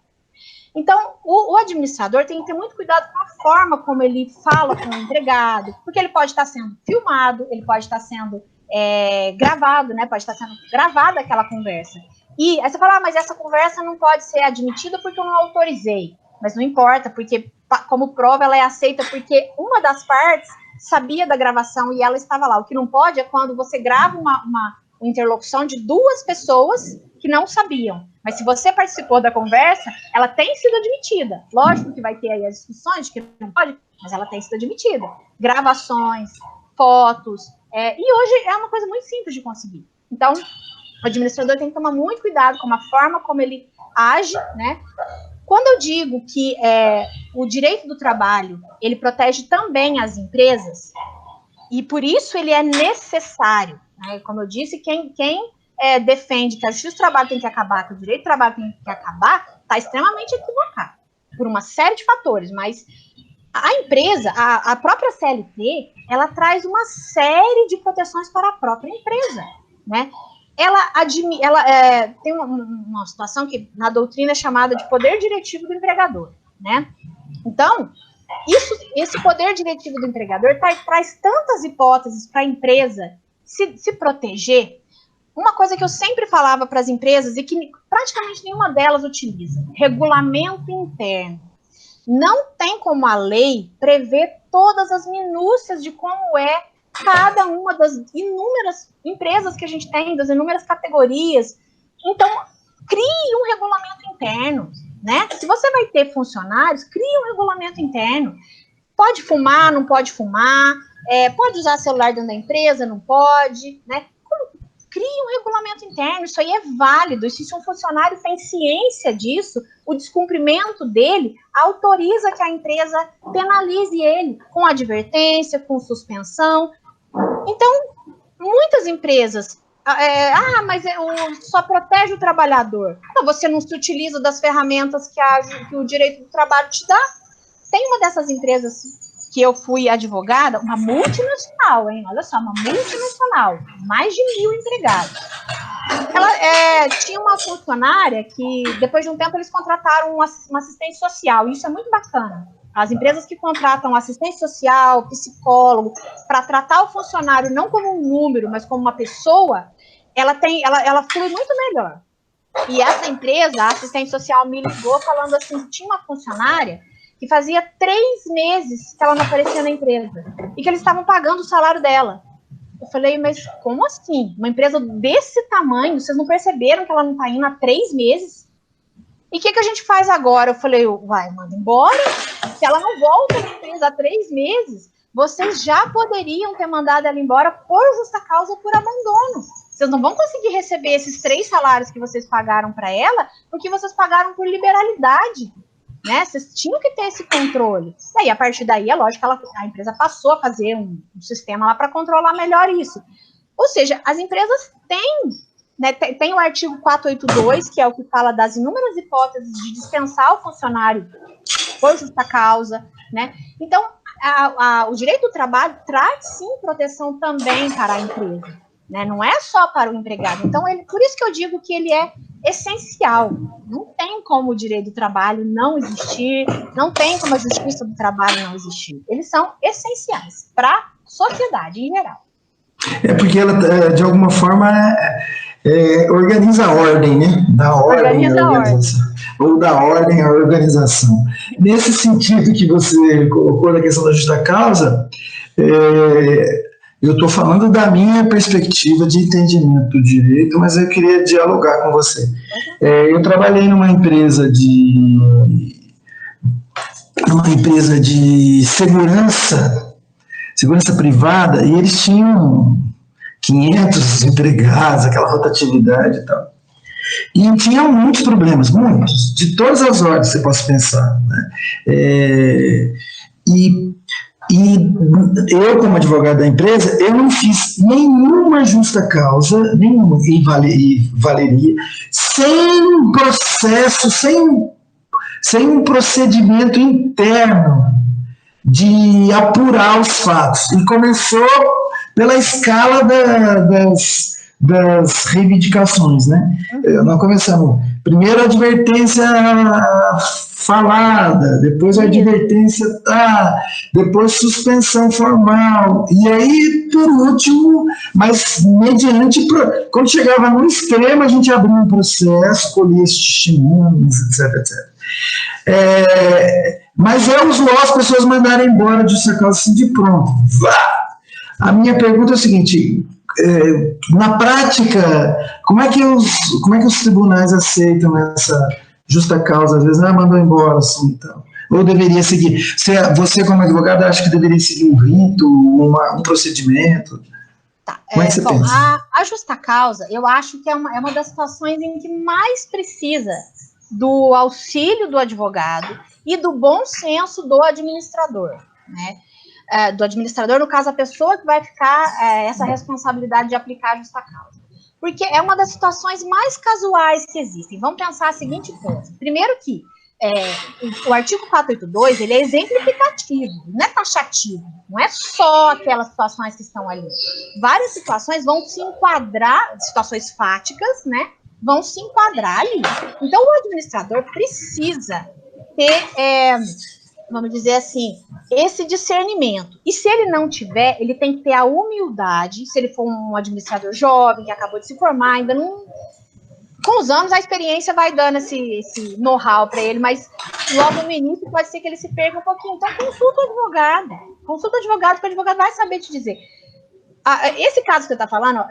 Então, o administrador tem que ter muito cuidado com a forma como ele fala com o empregado, porque ele pode estar sendo filmado, ele pode estar sendo gravado, né? Pode estar sendo gravada aquela conversa. E aí você fala, mas essa conversa não pode ser admitida porque eu não autorizei. Mas não importa, porque como prova ela é aceita porque uma das partes sabia da gravação e ela estava lá. O que não pode é quando você grava uma interlocução de duas pessoas que não sabiam. Mas se você participou da conversa, ela tem sido admitida. Lógico que vai ter aí as discussões de que não pode, mas ela tem sido admitida. Gravações, fotos, e hoje é uma coisa muito simples de conseguir. Então, o administrador tem que tomar muito cuidado com a forma como ele age, né? Quando eu digo que o direito do trabalho, ele protege também as empresas, e por isso ele é necessário, né? Como eu disse, quem defende que a justiça do trabalho tem que acabar, que o direito do trabalho tem que acabar, está extremamente equivocado, por uma série de fatores, mas a empresa, a própria CLT, ela traz uma série de proteções para a própria empresa, né? Ela tem uma situação que na doutrina é chamada de poder diretivo do empregador, né? Então, esse poder diretivo do empregador traz tantas hipóteses para a empresa se proteger. Uma coisa que eu sempre falava para as empresas e que praticamente nenhuma delas utiliza: regulamento interno. Não tem como a lei prever todas as minúcias de como é cada uma das inúmeras empresas que a gente tem, das inúmeras categorias. Então, crie um regulamento interno, né? Se você vai ter funcionários, crie um regulamento interno. Pode fumar, não pode fumar, pode usar celular dentro da empresa, não pode, né? Crie um regulamento interno, isso aí é válido. Se um funcionário tem ciência disso, o descumprimento dele autoriza que a empresa penalize ele com advertência, com suspensão. Então, muitas empresas, mas só protege o trabalhador. Então, você não se utiliza das ferramentas que o direito do trabalho te dá. Tem uma dessas empresas que eu fui advogada, uma multinacional, hein? Olha só, uma multinacional, mais de 1.000 empregados. Ela tinha uma funcionária que, depois de um tempo, eles contrataram uma assistente social, e isso é muito bacana. As empresas que contratam assistente social, psicólogo, para tratar o funcionário não como um número, mas como uma pessoa, ela flui muito melhor. E essa empresa, a assistente social, me ligou falando assim, tinha uma funcionária que fazia 3 meses que ela não aparecia na empresa, e que eles estavam pagando o salário dela. Eu falei, mas como assim? Uma empresa desse tamanho, vocês não perceberam que ela não está indo há 3 meses? E o que a gente faz agora? Eu falei, manda embora. Se ela não volta na empresa há 3 meses, vocês já poderiam ter mandado ela embora por justa causa ou por abandono. Vocês não vão conseguir receber esses 3 salários que vocês pagaram para ela, porque vocês pagaram por liberalidade. Né? Vocês tinham que ter esse controle. E aí, a partir daí, é lógico que a empresa passou a fazer um sistema lá para controlar melhor isso. Ou seja, as empresas têm, né, tem o artigo 482, que é o que fala das inúmeras hipóteses de dispensar o funcionário por justa causa, né? Então, o direito do trabalho traz, sim, proteção também para a empresa, né? Não é só para o empregado. Então, por isso que eu digo que ele é essencial. Não tem como o direito do trabalho não existir, não tem como a justiça do trabalho não existir. Eles são essenciais para a sociedade em geral. Porque ela, de alguma forma, organiza a ordem, né? Da ordem à organização. Ou da ordem à organização. Nesse sentido que você colocou na questão da justa causa, Eu estou falando da minha perspectiva de entendimento do direito, mas eu queria dialogar com você. Eu trabalhei numa empresa de segurança privada, e eles tinham 500 empregados, aquela rotatividade e tal. E tinha muitos problemas, muitos, de todas as ordens que você possa pensar. Né? E eu, como advogado da empresa, eu não fiz nenhuma justa causa, nenhuma, e valeria, sem processo, sem um procedimento interno de apurar os fatos. E começou pela escala das reivindicações, né? Nós começamos, primeiro a advertência falada, depois a advertência depois suspensão formal, e aí, por último, mas mediante, quando chegava no extremo, a gente abria um processo, colhia esses testemunhos, etc. Mas é usual as pessoas mandarem embora de justa causa assim de pronto. A minha pergunta é a seguinte: na prática, como é que os tribunais aceitam essa justa causa? Às vezes, mandou embora assim, então. Ou deveria seguir? Você, como advogado, acha que deveria seguir um rito, um procedimento? Tá. Como é que você pensa? A justa causa, eu acho que é uma das situações em que mais precisa do auxílio do advogado e do bom senso do administrador, né? Do administrador, no caso, a pessoa que vai ficar essa responsabilidade de aplicar a justa causa. Porque é uma das situações mais casuais que existem. Vamos pensar a seguinte coisa. Primeiro que o artigo 482, ele é exemplificativo, não é taxativo, não é só aquelas situações que estão ali. Várias situações vão se enquadrar, situações fáticas, né, vão se enquadrar ali. Então, o administrador precisa ter, vamos dizer assim, esse discernimento. E se ele não tiver, ele tem que ter a humildade, se ele for um administrador jovem, que acabou de se formar, ainda não... Com os anos, a experiência vai dando esse know-how para ele, mas logo no início pode ser que ele se perca um pouquinho. Então, consulta o advogado, que o advogado vai saber te dizer. Esse caso que você está falando,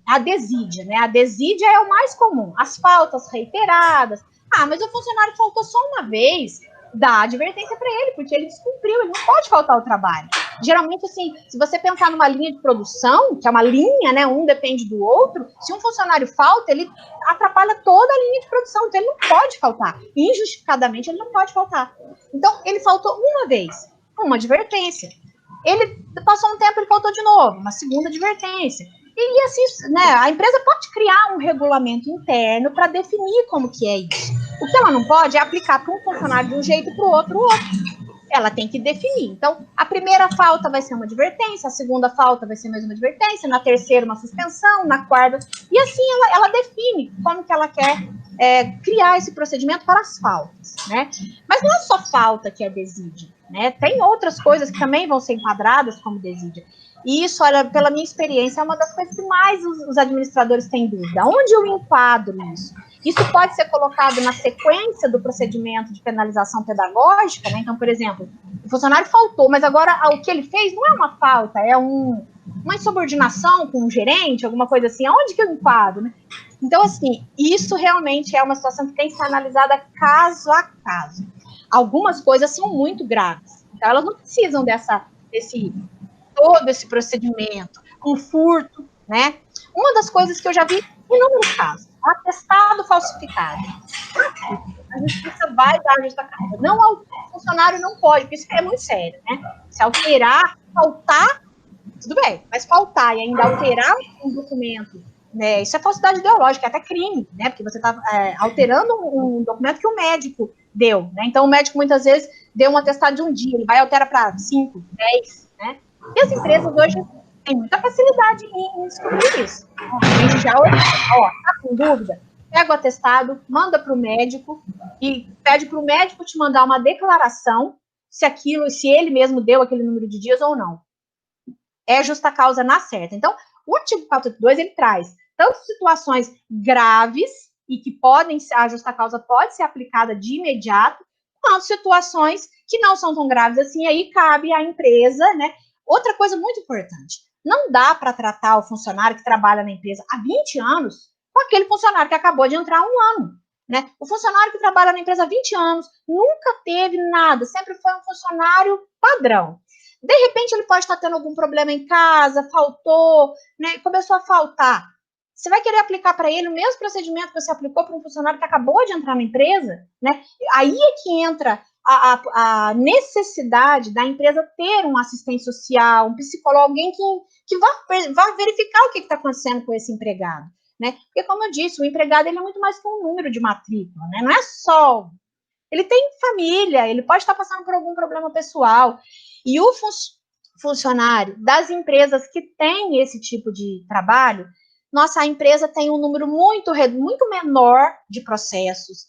a desídia, né? A desídia é o mais comum. As faltas reiteradas. Mas o funcionário faltou só uma vez, dá advertência para ele, porque ele descumpriu, ele não pode faltar ao trabalho. Geralmente, assim, se você pensar numa linha de produção, que é uma linha, né, um depende do outro, se um funcionário falta, ele atrapalha toda a linha de produção, então ele não pode faltar. Injustificadamente, ele não pode faltar. Então, ele faltou uma vez, uma advertência. Ele passou um tempo, ele faltou de novo, uma segunda advertência. E assim, né, a empresa pode criar um regulamento interno para definir como que é isso. O que ela não pode é aplicar para um funcionário de um jeito e para o outro. Ela tem que definir. Então, a primeira falta vai ser uma advertência, a segunda falta vai ser mais uma advertência, na terceira uma suspensão, na quarta... E assim ela define como que ela quer criar esse procedimento para as faltas, né? Mas não é só falta que é desídia, né? Tem outras coisas que também vão ser enquadradas como desídia. E isso, olha, pela minha experiência, é uma das coisas que mais os administradores têm dúvida. Onde eu enquadro isso? Isso pode ser colocado na sequência do procedimento de penalização pedagógica, né? Então, por exemplo, o funcionário faltou, mas agora o que ele fez não é uma falta, é uma insubordinação com um gerente, alguma coisa assim. Aonde que eu enquadro, né? Então, assim, isso realmente é uma situação que tem que ser analisada caso a caso. Algumas coisas são muito graves, então elas não precisam todo esse procedimento, um furto, né? Uma das coisas que eu já vi em inúmeros casos, atestado falsificado. A justiça vai dar a justa causa. Não, o funcionário não pode, porque isso é muito sério, né? Se alterar, faltar, tudo bem, mas faltar e ainda alterar um documento, né? Isso é falsidade ideológica, é até crime, né? Porque você está alterando um documento que o médico deu, né? Então, o médico muitas vezes deu um atestado de um dia, ele vai e altera para 5, 10, né? E as empresas hoje têm muita facilidade em descobrir isso. A gente já olha, tá com dúvida? Pega o atestado, manda para o médico e pede para o médico te mandar uma declaração se ele mesmo deu aquele número de dias ou não. É justa causa na certa. Então, o artigo 482, ele traz tanto situações graves e que a justa causa pode ser aplicada de imediato, quanto situações que não são tão graves assim, aí cabe à empresa, né? Outra coisa muito importante, Não dá para tratar o funcionário que trabalha na empresa há 20 anos com aquele funcionário que acabou de entrar há 1 ano. Né? O funcionário que trabalha na empresa há 20 anos nunca teve nada, sempre foi um funcionário padrão. De repente, ele pode estar tendo algum problema em casa, faltou, né? Começou a faltar. Você vai querer aplicar para ele o mesmo procedimento que você aplicou para um funcionário que acabou de entrar na empresa? Né? Aí é que entra a necessidade da empresa ter um assistente social, um psicólogo, alguém que vá verificar o que está acontecendo com esse empregado. Né? Porque, como eu disse, o empregado ele é muito mais que um número de matrícula, né? Não é só... Ele tem família, ele pode estar passando por algum problema pessoal. E o funcionário das empresas que tem esse tipo de trabalho, nossa, a empresa tem um número muito menor de processos.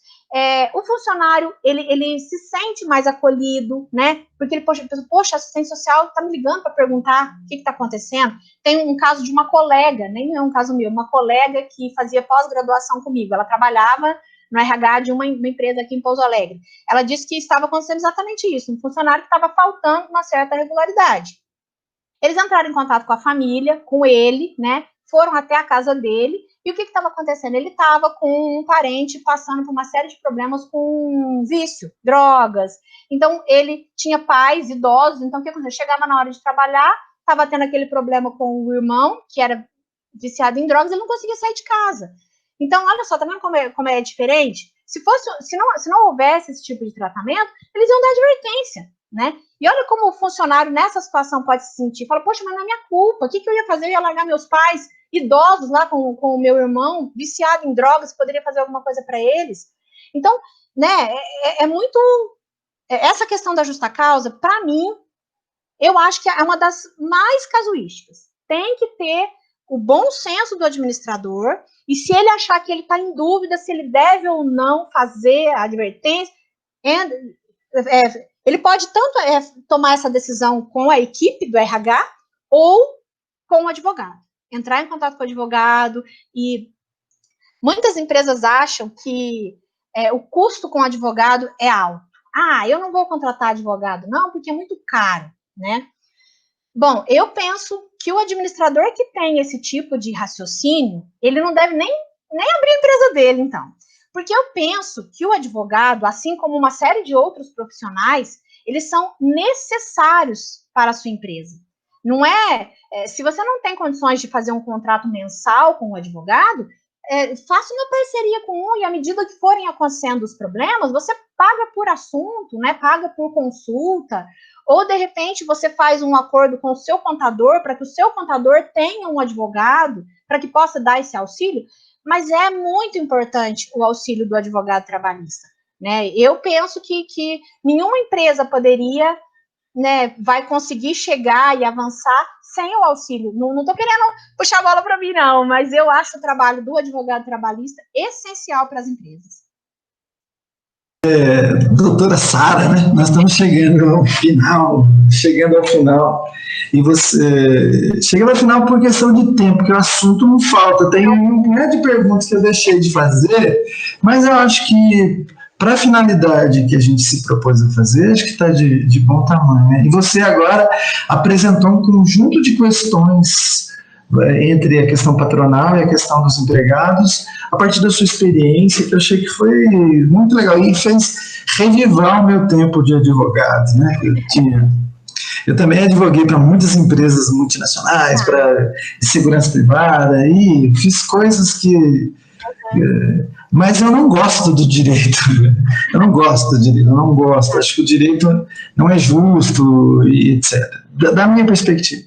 O funcionário, ele se sente mais acolhido, né? Porque ele, poxa, a assistente social está me ligando para perguntar o que está acontecendo. Tem um caso de uma colega, nem é um caso meu, uma colega que fazia pós-graduação comigo. Ela trabalhava no RH de uma empresa aqui em Pouso Alegre. Ela disse que estava acontecendo exatamente isso, um funcionário que estava faltando uma certa regularidade. Eles entraram em contato com a família, com ele, né? Foram até a casa dele, e o que estava acontecendo? Ele estava com um parente passando por uma série de problemas com vício, drogas. Então, ele tinha pais idosos, então o que aconteceu? Chegava na hora de trabalhar, estava tendo aquele problema com o irmão, que era viciado em drogas, ele não conseguia sair de casa. Então, olha só, tá vendo como é diferente? Se não houvesse esse tipo de tratamento, eles iam dar advertência, né? E olha como o funcionário nessa situação pode se sentir. Fala, poxa, mas não é minha culpa, o que eu ia fazer? Eu ia largar meus pais idosos lá com o meu irmão, viciado em drogas, poderia fazer alguma coisa para eles. Então, né, muito... Essa questão da justa causa, para mim, eu acho que é uma das mais casuísticas. Tem que ter o bom senso do administrador, e se ele achar que ele está em dúvida se ele deve ou não fazer a advertência, ele pode tanto tomar essa decisão com a equipe do RH ou com o advogado. Entrar em contato com o advogado, e muitas empresas acham que o custo com o advogado é alto. Ah, eu não vou contratar advogado, não, porque é muito caro, né? Bom, eu penso que o administrador que tem esse tipo de raciocínio, ele não deve nem abrir a empresa dele, então. Porque eu penso que o advogado, assim como uma série de outros profissionais, eles são necessários para a sua empresa. Não se você não tem condições de fazer um contrato mensal com o advogado, faça uma parceria com um, e à medida que forem acontecendo os problemas, você paga por assunto, né? Paga por consulta, ou de repente você faz um acordo com o seu contador para que o seu contador tenha um advogado para que possa dar esse auxílio. Mas é muito importante o auxílio do advogado trabalhista, né? Eu penso que nenhuma empresa poderia, né, vai conseguir chegar e avançar sem o auxílio. Não estou querendo puxar a bola para mim, não, mas eu acho o trabalho do advogado trabalhista essencial para as empresas. Doutora Sara, né? Nós estamos chegando ao final, e você chegando ao final por questão de tempo, porque o assunto não falta, tem um monte de perguntas que eu deixei de fazer, mas eu acho que para a finalidade que a gente se propôs a fazer, acho que está de bom tamanho, né? E você agora apresentou um conjunto de questões entre a questão patronal e a questão dos empregados, a partir da sua experiência, que eu achei que foi muito legal, e fez revivar o meu tempo de advogado, né? Eu também advoguei para muitas empresas multinacionais, para segurança privada, e fiz coisas que... Mas eu não gosto do direito. Eu não gosto. Acho que o direito não é justo, e etc. Da minha perspectiva.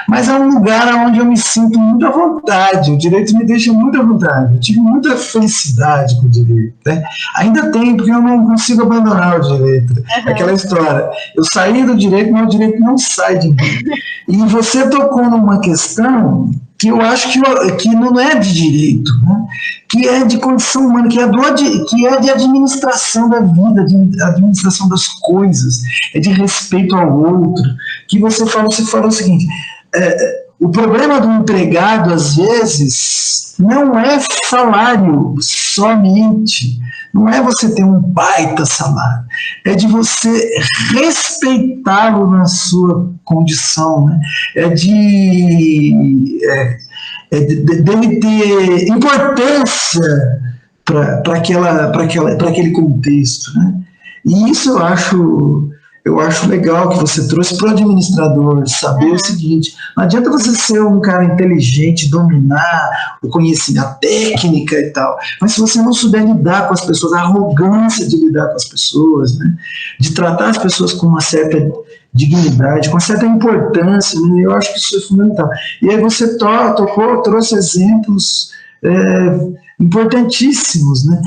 Mas é um lugar onde eu me sinto muito à vontade. O direito me deixa muito à vontade. Eu tive muita felicidade com o direito, né? Ainda tem, porque eu não consigo abandonar o direito. Aquela história. Eu saí do direito, mas o direito não sai de mim. E você tocou numa questão que eu acho que não é de direito, né? Que é de condição humana, que é de administração da vida, de administração das coisas, é de respeito ao outro, que você falou o seguinte, o problema do empregado, às vezes, não é salário somente, não é você ter um baita salário, é de você respeitá-lo na sua condição, né? Dele ter importância para aquele contexto, né? E isso eu acho legal que você trouxe para o administrador saber o seguinte: não adianta você ser um cara inteligente, dominar o conhecimento, a técnica e tal, mas se você não souber lidar com as pessoas, a arrogância de lidar com as pessoas, né? De tratar as pessoas com uma certa dignidade, com certa importância, né? Eu acho que isso é fundamental. E aí você trouxe exemplos importantíssimos, né?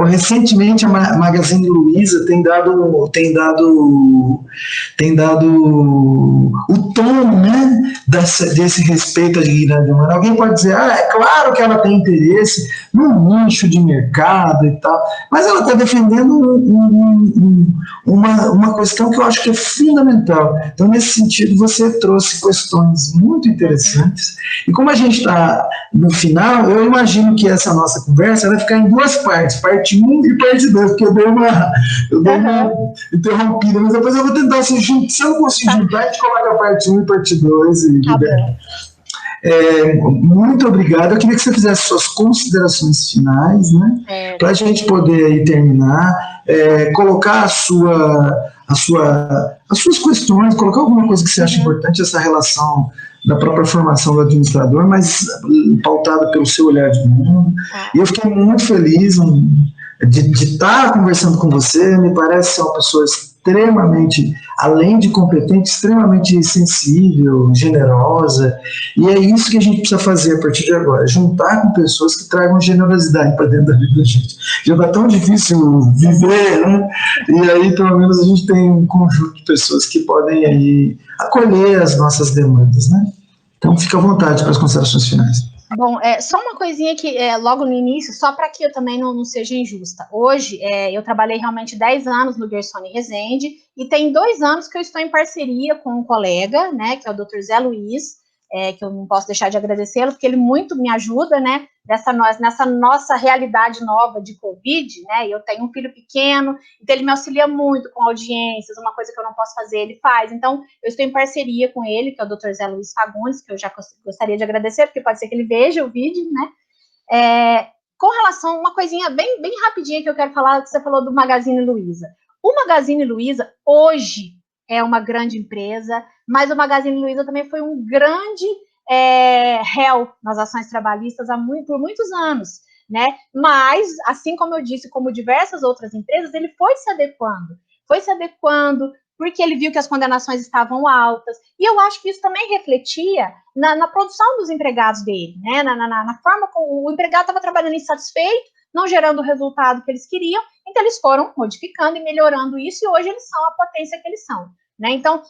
Recentemente a Magazine Luiza tem dado o tom, né, desse respeito à dignidade humana. Alguém pode dizer, é claro que ela tem interesse no nicho de mercado e tal, mas ela está defendendo uma questão que eu acho que é fundamental. Então, nesse sentido, você trouxe questões muito interessantes. E como a gente está no final, eu imagino que essa nossa conversa vai ficar em duas partes, parte 1 e parte 2, porque eu dei uma interrompida, mas depois eu vou tentar se eu não conseguir juntar, a gente coloca a parte 1 e parte 2. Muito obrigado. Eu queria que você fizesse suas considerações finais, né? Para a gente poder aí terminar, colocar as suas questões, colocar alguma coisa que você acha importante, essa relação da própria formação do administrador, mas pautada pelo seu olhar de mundo. E eu fiquei muito feliz de estar conversando com você. Me parece ser uma pessoa extremamente, além de competente, extremamente sensível, generosa, e é isso que a gente precisa fazer a partir de agora, juntar com pessoas que tragam generosidade para dentro da vida da gente. Já está tão difícil viver, né? E aí pelo menos a gente tem um conjunto de pessoas que podem aí acolher as nossas demandas, né? Então fica à vontade para as considerações finais. Bom, só uma coisinha que logo no início, só para que eu também não seja injusta. Hoje, eu trabalhei realmente 10 anos no Gersoni Rezende, e tem 2 anos que eu estou em parceria com um colega, né, que é o Dr. Zé Luiz, que eu não posso deixar de agradecê-lo, porque ele muito me ajuda, né, nessa nossa realidade nova de Covid, né, eu tenho um filho pequeno, então ele me auxilia muito com audiências, uma coisa que eu não posso fazer, ele faz. Então, eu estou em parceria com ele, que é o Dr. Zé Luiz Fagundes, que eu já gostaria de agradecer, porque pode ser que ele veja o vídeo, né. Com relação a uma coisinha bem rapidinha que eu quero falar, que você falou do Magazine Luiza. O Magazine Luiza, hoje, é uma grande empresa, mas o Magazine Luiza também foi um grande réu nas ações trabalhistas por muitos anos, né? Mas, assim como eu disse, como diversas outras empresas, ele foi se adequando, porque ele viu que as condenações estavam altas, e eu acho que isso também refletia na produção dos empregados dele, né? Na forma como o empregado estava trabalhando insatisfeito, não gerando o resultado que eles queriam, então eles foram modificando e melhorando isso, e hoje eles são a potência que eles são, né? Então,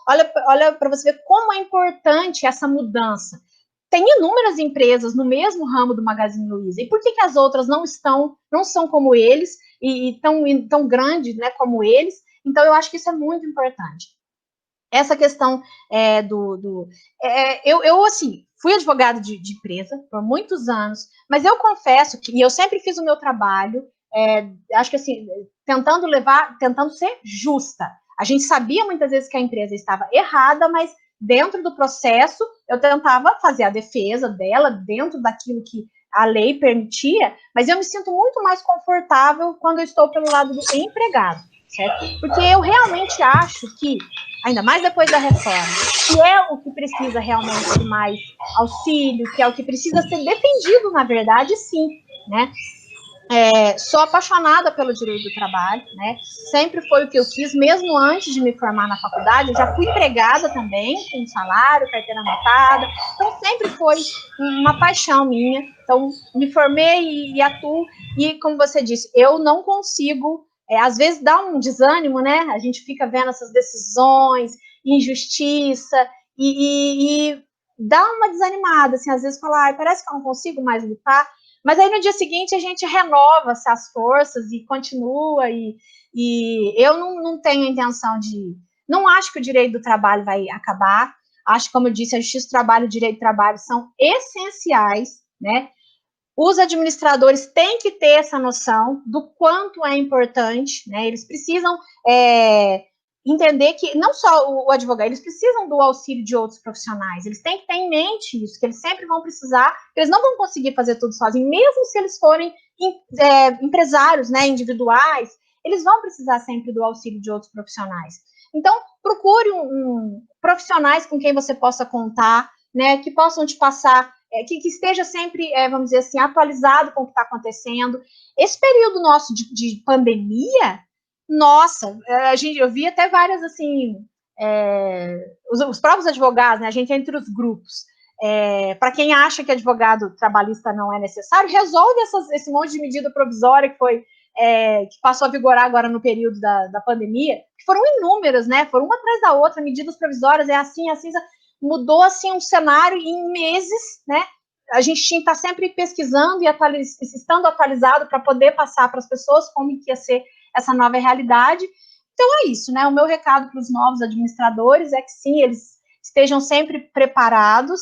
olha para você ver como é importante essa mudança. Tem inúmeras empresas no mesmo ramo do Magazine Luiza, e por que as outras não são como eles, e tão grandes, né, como eles? Então, eu acho que isso é muito importante. Essa questão eu assim, fui advogada de empresa por muitos anos, mas eu confesso que eu sempre fiz o meu trabalho, acho que assim, tentando ser justa. A gente sabia muitas vezes que a empresa estava errada, mas dentro do processo eu tentava fazer a defesa dela, dentro daquilo que a lei permitia, mas eu me sinto muito mais confortável quando eu estou pelo lado do empregado, certo? Porque eu realmente acho que, ainda mais depois da reforma, que é o que precisa realmente de mais auxílio, que é o que precisa ser defendido, na verdade, sim, né? Sou apaixonada pelo direito do trabalho, né? Sempre foi o que eu quis, mesmo antes de me formar na faculdade, eu já fui empregada também, com salário, carteira anotada, então sempre foi uma paixão minha. Então, me formei e atuo, e como você disse, eu não consigo, às vezes dá um desânimo, né? A gente fica vendo essas decisões, injustiça, e dá uma desanimada, assim, às vezes fala, parece que eu não consigo mais lutar. Mas aí no dia seguinte a gente renova-se as forças e continua, e eu não tenho intenção não acho que o direito do trabalho vai acabar, acho, como eu disse, a justiça do trabalho e o direito do trabalho são essenciais, né? Os administradores têm que ter essa noção do quanto é importante, né? Eles precisam entender que não só o advogado, eles precisam do auxílio de outros profissionais, eles têm que ter em mente isso, que eles sempre vão precisar, eles não vão conseguir fazer tudo sozinhos, mesmo se eles forem empresários, né, individuais, eles vão precisar sempre do auxílio de outros profissionais. Então, procure profissionais com quem você possa contar, né, que possam te passar, que esteja sempre, vamos dizer assim, atualizado com o que está acontecendo. Esse período nosso de pandemia, nossa, eu vi até várias, assim, os próprios advogados, né, a gente entre os grupos, para quem acha que advogado trabalhista não é necessário, resolve esse monte de medida provisória que passou a vigorar agora no período da pandemia, que foram inúmeras, né, foram uma atrás da outra, medidas provisórias, assim, mudou, assim, um cenário em meses, né, a gente tinha que estar sempre pesquisando e estando atualizado para poder passar para as pessoas como que ia ser essa nova realidade. Então é isso, né? O meu recado para os novos administradores é que sim, eles estejam sempre preparados,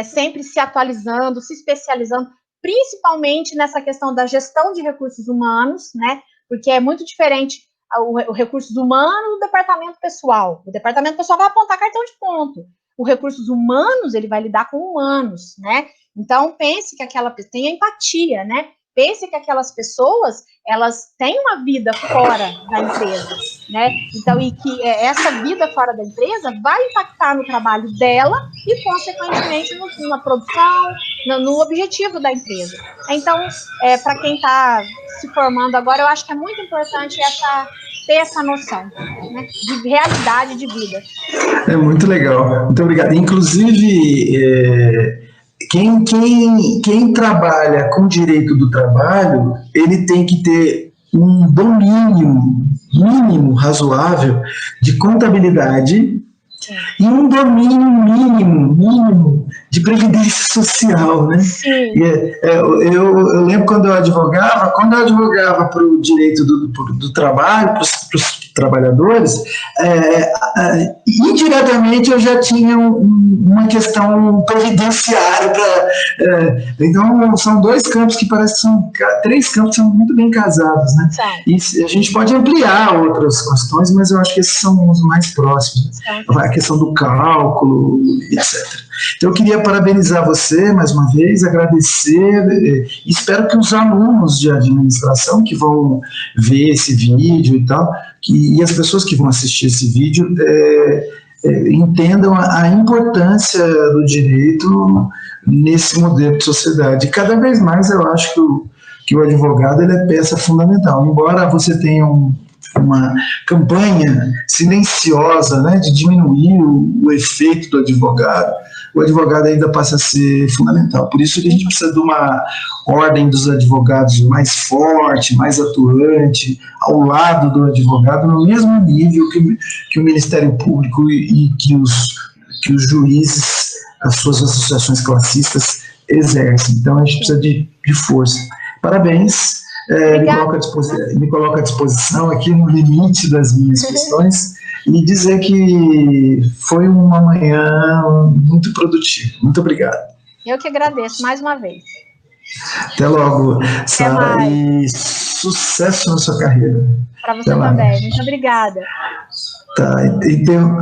sempre se atualizando, se especializando, principalmente nessa questão da gestão de recursos humanos, né? Porque é muito diferente o recursos humanos do departamento pessoal. O departamento pessoal vai apontar cartão de ponto. O recursos humanos, ele vai lidar com humanos, né? Então, pense que tenha empatia, né? Pense que aquelas pessoas, elas têm uma vida fora da empresa, né? Então, e que essa vida fora da empresa vai impactar no trabalho dela e, consequentemente, na produção, no objetivo da empresa. Então, para quem está se formando agora, eu acho que é muito importante ter essa noção, né, de realidade de vida. É muito legal. Muito obrigado. Inclusive, quem trabalha com direito do trabalho, ele tem que ter um domínio mínimo razoável de contabilidade e um domínio mínimo de previdência social, né? Eu lembro quando eu advogava para o direito do trabalho, para os trabalhadores, indiretamente eu já tinha uma questão previdenciária. Então, são dois campos que parecem que são, três campos que são muito bem casados, né? E a gente pode ampliar outras questões, mas eu acho que esses são os mais próximos. A questão do cálculo, etc. Então, eu queria parabenizar você, mais uma vez, agradecer, e espero que os alunos de administração que vão ver esse vídeo e tal, e as pessoas que vão assistir esse vídeo entendam a importância do direito nesse modelo de sociedade. E cada vez mais eu acho que o advogado ele é peça fundamental. Embora você tenha uma campanha silenciosa, né, de diminuir o efeito do advogado, o advogado ainda passa a ser fundamental. Por isso que a gente precisa de uma ordem dos advogados mais forte, mais atuante, ao lado do advogado, no mesmo nível que o Ministério Público e que os juízes, as suas associações classistas exercem. Então, a gente precisa de força. Parabéns. Me coloco à disposição aqui no limite das minhas questões e dizer que foi uma manhã muito produtiva. Muito obrigado. Eu que agradeço mais uma vez. Até logo, Sara, e sucesso na sua carreira. Para você também. Muito obrigada. Tá, então...